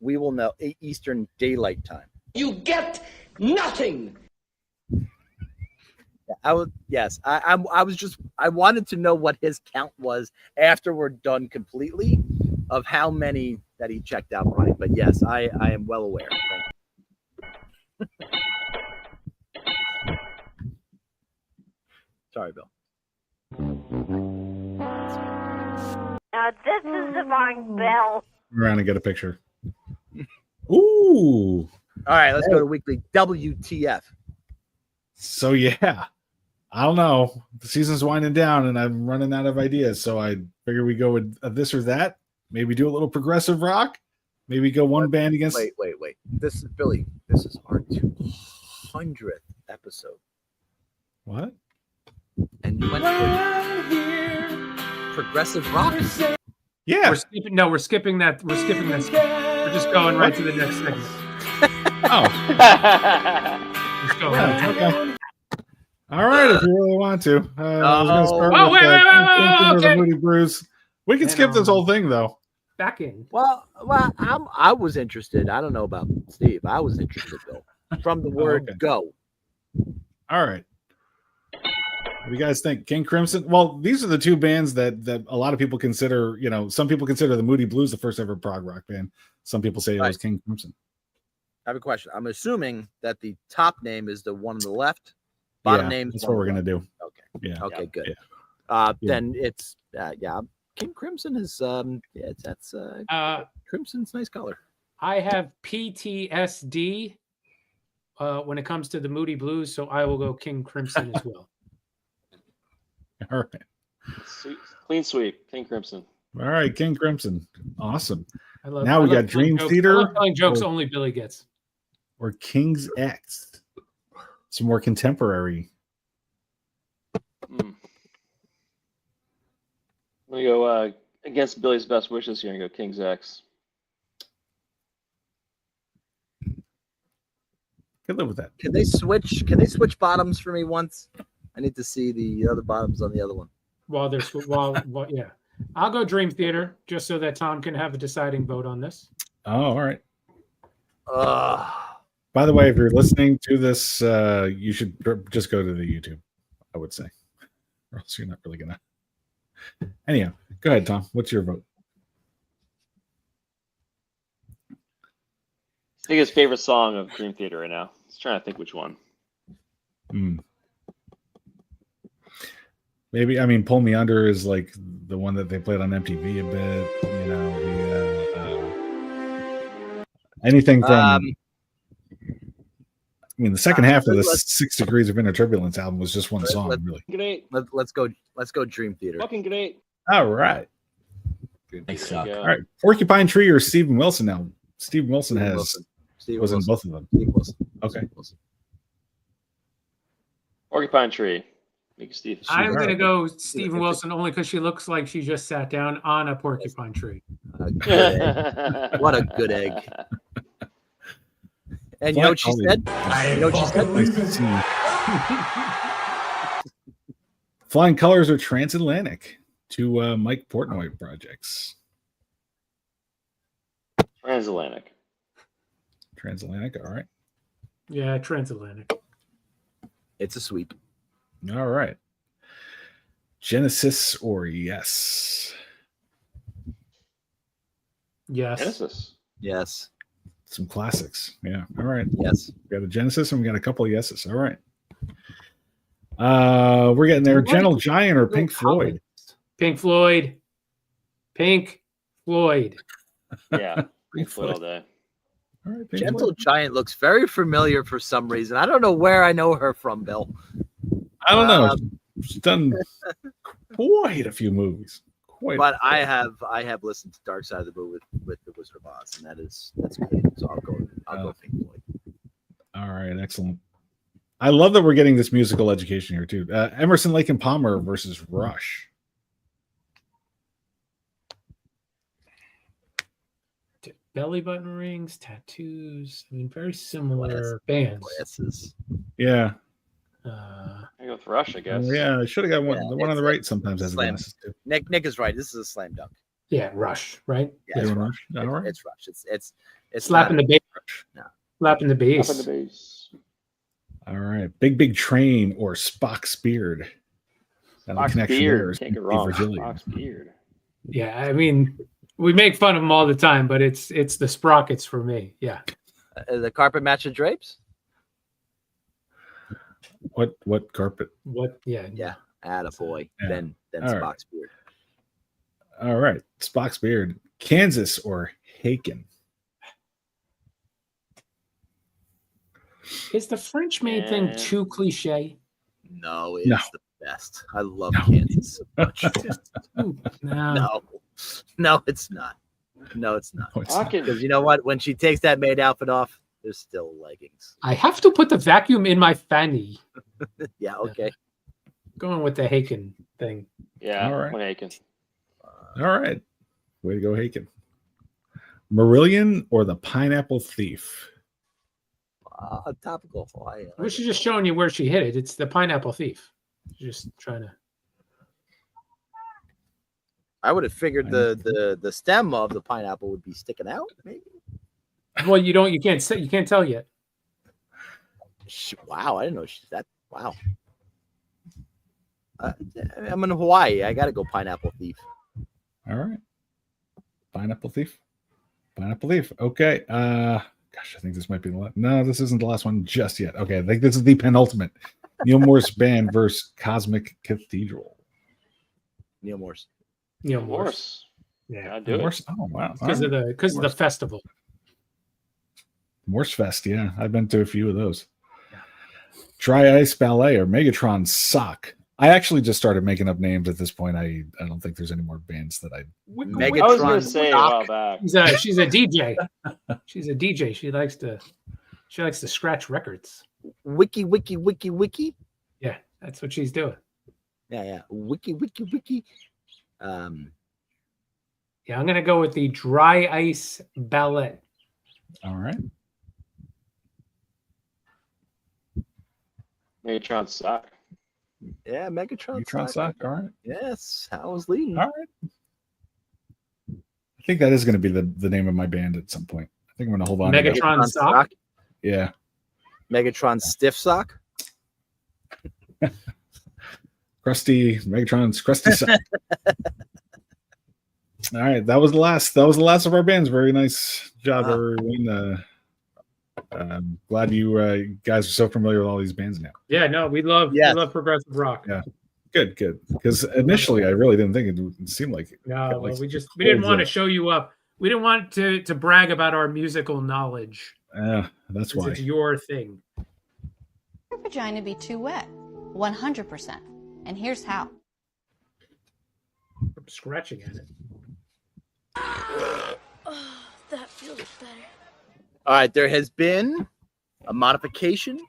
we will know Eastern Daylight Time. You get nothing. I wanted to know what his count was after we're done completely of how many that he checked out, Brian. But yes, I am well aware. Thank you. Sorry, Bill. Now this is the wrong Bill. Around and get a picture. Ooh. All right, let's go to weekly WTF. So yeah, I don't know. The season's winding down, and I'm running out of ideas. So I figure we go with this or that. Maybe do a little progressive rock. Maybe go one band against. Wait. This is Billy. This is our 200th episode. What? And you went for progressive rock. Yeah. We're skipping that. We're skipping this. We're just going right to the next segment. Oh. Let's go. Okay. All right, if you really want to. Wait. Moody Brews. We can skip this whole thing though. back in. Well, I was interested. I don't know about Steve. I was interested, Bill, from the word okay. go. All right. What do you guys think? King Crimson? Well, these are the two bands that a lot of people consider, some people consider the Moody Blues the first ever prog rock band. Some people say it was King Crimson. I have a question. I'm assuming that the top name is the one on the left. Bottom name is that's what we're going to do. Okay. Yeah. Okay, good. Yeah. Then it's, King Crimson is, that's Crimson's nice color. I have PTSD when it comes to the Moody Blues, so I will go King Crimson as well. All right. Clean sweep. King Crimson. All right, King Crimson. Awesome. I love. Now I we love got telling Dream jokes. Theater I love telling jokes only Billy gets. or King's X. Some more contemporary. I'm gonna go against Billy's best wishes here and go King's X. Could live with that. Can they switch bottoms for me once? I need to see the other bottoms on the other one. Yeah. I'll go Dream Theater just so that Tom can have a deciding vote on this. Oh, all right. By the way, if you're listening to this, you should just go to the YouTube, I would say. Or else you're not really going to. Anyhow, go ahead, Tom. What's your vote? I think his favorite song of Dream Theater right now. I was trying to think which one. Maybe, Pull Me Under is like the one that they played on MTV a bit. Anything from... the second half of the 6 Degrees of Inner Turbulence album was just one song, really. Great. Let's go Dream Theater. Fucking great. All right. They suck. All right. Porcupine Tree or Stephen Wilson now? Stephen Wilson was in both of them. Steve Wilson. Okay. Porcupine Tree. Make Steve. I'm going to go Stephen Wilson only because she looks like she just sat down on a porcupine tree. What a good egg. And you know what she said? Flying Colors or Transatlantic? Two Mike Portnoy projects. Transatlantic. All right. Yeah, Transatlantic. It's a sweep. All right. Genesis or Yes? Yes. Genesis. Yes. Some classics. Yeah. All right. Yes. We got a Genesis and we got a couple of yeses. All right. We're getting there. Gentle Giant or Pink Floyd? Pink Floyd. Pink Floyd. Yeah. Pink Floyd all day. All right. Gentle Giant looks very familiar for some reason. I don't know where I know her from, Bill. I don't know. She's done quite a few movies. I have listened to Dark Side of the Moon with the Wizard of Oz, and that's good. So I'll go Pink Floyd. All right, excellent. I love that we're getting this musical education here too. Emerson, Lake and Palmer versus Rush. Belly button rings, tattoos. Very similar bands. Glasses. Yeah. I go with Rush, I guess. Yeah, I should have got one. The one on the right sometimes has slam. glasses too. Nick is right. This is a slam dunk. Yeah, Rush, right? Yeah, it's Rush. Rush. All right. It's Rush. It's slapping the bass. No. Slapping the bass. Slapping the bass. All right. Big Train or Spock's Beard. Spock's Beard. Can't go wrong. Spock's Beard. Yeah, we make fun of them all the time, but it's the sprockets for me. Yeah. The carpet matching drapes. What carpet? What? Yeah. Yeah. Attaboy. Yeah. Then All Spock's right. Beard. All right. Spock's Beard. Kansas or Haken? Is the French maid thing too cliche? No, it's the best. I love Kansas so much. No, it's not. No, it's not. Because you know what? When she takes that maid outfit off, there's still leggings. I have to put the vacuum in my fanny. Yeah, okay. Going with the Haken thing. Yeah, all right. Haken. All right. Way to go, Haken. Marillion or the Pineapple Thief? Topical. Well, she's just showing you where she hit it. It's the Pineapple Thief. Just trying to. I would have figured the stem of the pineapple would be sticking out. Maybe. Well, you can't tell yet. Wow, I didn't know she's that. Wow. I'm in Hawaii. I gotta go pineapple thief. All right. Pineapple thief. Pineapple thief. Okay. Gosh, I think this might be the last. No, this isn't the last one just yet. Okay, I think this is the penultimate. Neil Morse Band versus Cosmic Cathedral. Neil Morse. Neil Morse. Yeah, I'll do it. Morse. Oh wow. Because of the festival. Morse Fest. Yeah, I've been to a few of those. Dry Ice Ballet or Megatron Sock. I actually just started making up names at this point. I don't think there's any more bands that I. I was going to say a while back. She's a DJ. She's a DJ. She likes to scratch records. Wiki. Yeah, that's what she's doing. Yeah. Wiki. Yeah, I'm gonna go with the Dry Ice Ballet. All right. Megatron Sock. Yeah, Megatron Sock. All right. Yes, I was leading. All right. I think that is going to be the name of my band at some point. I think I'm going to hold on. Megatron Sock. Yeah. Megatron Stiff Sock. Megatron's Krusty Sock. All right, that was the last of our bands. Very nice job, everyone. Glad you guys are so familiar with all these bands now. Yeah, no, we love progressive rock. Yeah, good. Because initially, I really didn't think it seemed like it. No, well, we didn't want to show you up. We didn't want to brag about our musical knowledge. That's why it's your thing. Your vagina be too wet, 100%. And here's how. I'm scratching at it. Oh, that feels better. All right, there has been a modification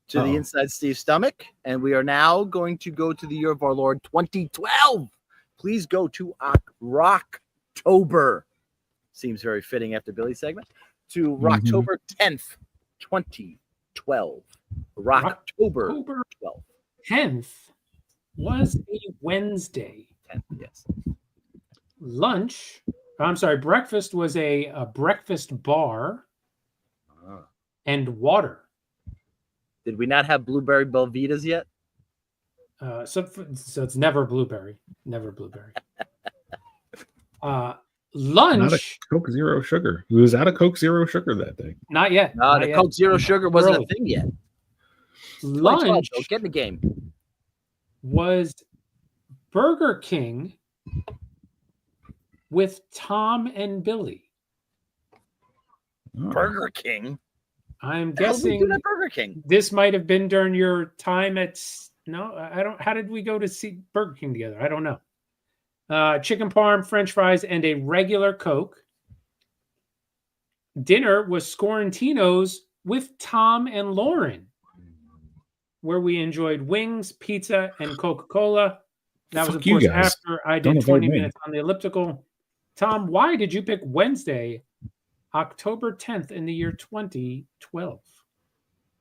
to the Inside Steve stomach, and we are now going to go to the year of our Lord 2012. Please go to Rocktober. Seems very fitting after Billy's segment. To Rocktober 10th, 2012. Rocktober 12th. 10th was a Wednesday. 10th, yes. Breakfast was a breakfast bar and water. Did we not have blueberry Belvitas yet? So it's never blueberry. Lunch. Not a Coke Zero Sugar. It was out of Coke Zero Sugar that day. Not yet. No, the Coke Zero Sugar wasn't a thing yet. Lunch. Get in the game. Was Burger King with Tom and Billy. Burger King? I'm guessing Burger King. This might have been during your time at how did we go to see Burger King together? I don't know. Chicken parm, French fries, and a regular Coke. Dinner was Scorantino's with Tom and Lauren, where we enjoyed wings, pizza, and Coca-Cola. That was, of course, after I did 20 minutes on the elliptical. Tom, why did you pick Wednesday, October 10th in the year 2012?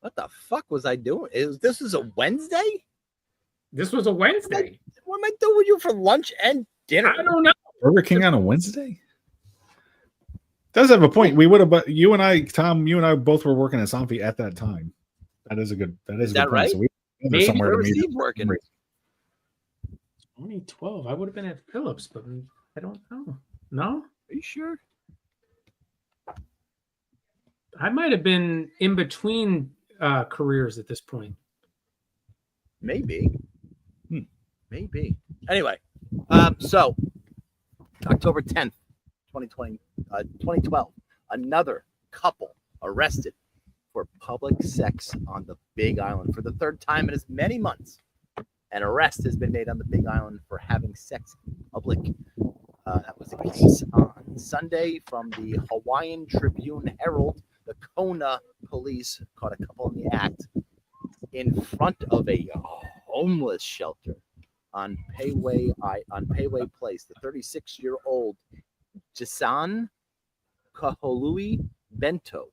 What the fuck was I doing? This is a Wednesday? This was a Wednesday. What am I doing with you for lunch and dinner? I don't know. Burger King on a Wednesday? Does have a point. We would have, but you and I, Tom, both were working at Somfy at that time. That is a good right? So we maybe somewhere to meet working. 2012. I would have been at Phillips, but I don't know. No? Are you sure? I might have been in between careers at this point. Maybe. Maybe. Anyway, so October 10th, 2012, another couple arrested for public sex on the Big Island for the third time in as many months. An arrest has been made on the Big Island for having sex in public. That was the case on Sunday from the Hawaiian Tribune Herald. The Kona police caught a couple in the act in front of a homeless shelter on Payway Place. The 36-year-old Jason Kaholui Bento,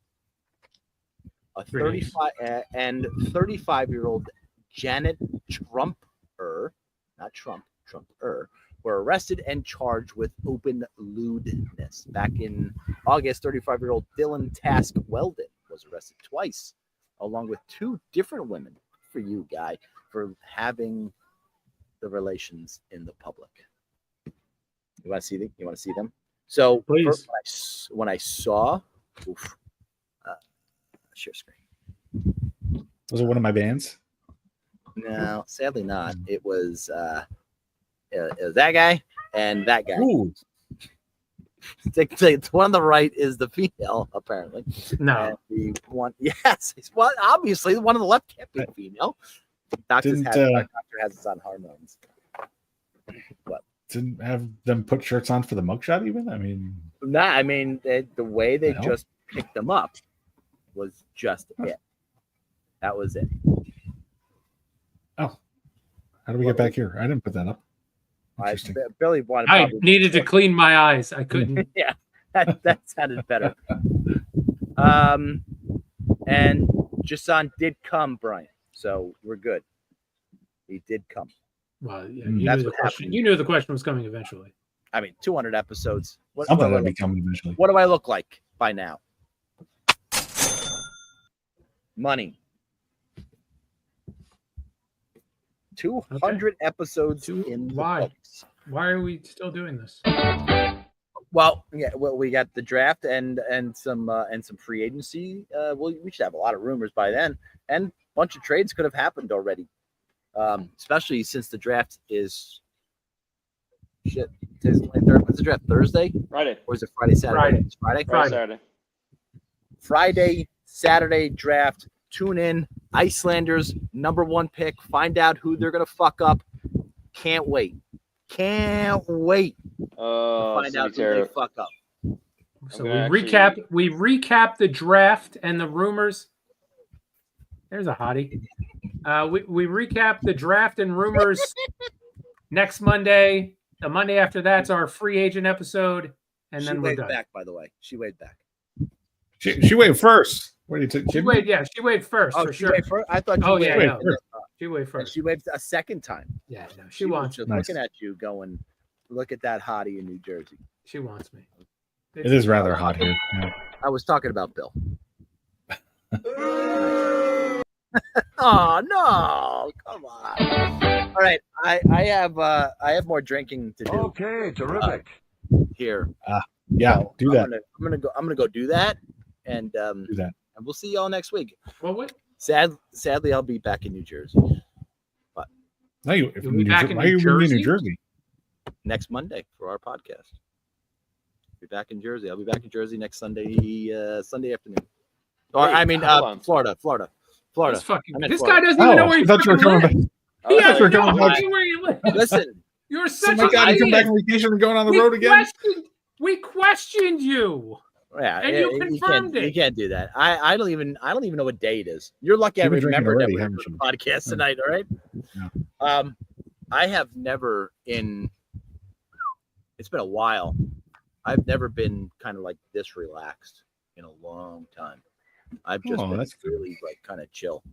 a 35-year-old Janet Trumper were arrested and charged with open lewdness. Back in August, 35-year-old Dylan Task Weldon was arrested twice, along with 2 different women. For you, guy, for having the relations in the public. You want to see them? You want to see them? So Please. when I saw, share screen. Was it one of my bands? No, sadly not. It was that guy and that guy. Ooh. The one on the right is the female, apparently. No. And the one, yes. Well, obviously, the one on the left can't be female. Doctor has its on hormones. What? Didn't have them put shirts on for the mugshot even? I mean... Nah, I mean, the way they just picked them up was just it. That was it. Oh. How do we get back here? I didn't put that up. Billy wanted. I needed to clean my eyes. I couldn't. Yeah, that sounded better. And Jason did come, Brian. So we're good. He did come. Well, yeah, you knew the question was coming eventually. I mean, 200 episodes. Something will be coming eventually. What do I look like by now? Money. 200 episodes in the books. Why are we still doing this? Well, yeah, we got the draft and some free agency. We should have a lot of rumors by then, and a bunch of trades could have happened already. Especially since the draft is shit. When's the draft? Thursday? Friday. Or is it Friday, Saturday? Friday. Saturday. Friday, Saturday draft. Tune in. Icelanders, #1 pick. Find out who they're gonna fuck up. Can't wait. Can't wait to find out who they fuck up. So we recap the draft and the rumors. There's a hottie. We recap the draft and rumors next Monday. The Monday after that's our free agent episode, and then we're done. Back, by the way, she waved back. She waved first. What did you take? She waved first for sure. Waved first? I thought. She waved first. And she waved a second time. Yeah, no, she wants. Just looking at you, going, look at that hottie in New Jersey. She wants me. It is rather hot here. Yeah. I was talking about Bill. Oh no! Come on. All right, I have more drinking to do. Okay, terrific. Here. Yeah, do that. I'm gonna go do that, and do that. And we'll see y'all next week. Well, what? Sadly, I'll be back in New Jersey. But why are you in New Jersey? Next Monday for our podcast. Be back in Jersey. I'll be back in Jersey next Sunday afternoon. Or Florida. This guy doesn't even know where he's coming back. He doesn't know where you live. Listen, you're such a guy. You come back on vacation and going on the road again. We questioned you. Yeah, and you confirmed it. You can't do that. I don't even know what day it is. You're lucky I remember that we're doing the podcast tonight. All right. Yeah. I have never it's been a while. I've never been kind of like this relaxed in a long time. I've just been really like kind of chill,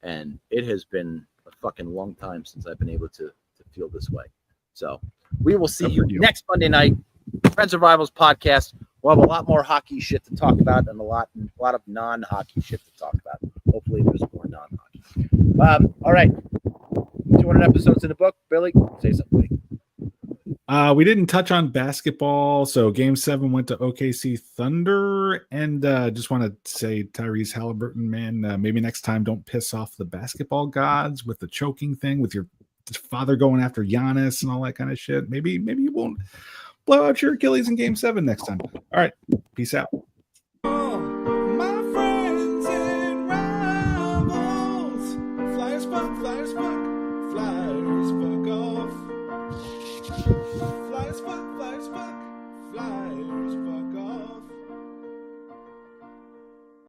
and it has been a fucking long time since I've been able to feel this way. So we will see you next Monday night. Friends of Rivals podcast. We'll have a lot more hockey shit to talk about and a lot of non-hockey shit to talk about. Hopefully there's more non-hockey. All right. 200 episodes in the book. Billy, say something. We didn't touch on basketball. So Game 7 went to OKC Thunder. And just want to say, Tyrese Halliburton, man, maybe next time don't piss off the basketball gods with the choking thing, with your father going after Giannis and all that kind of shit. Maybe you won't blow out your Achilles in Game 7 next time. All right. Peace out.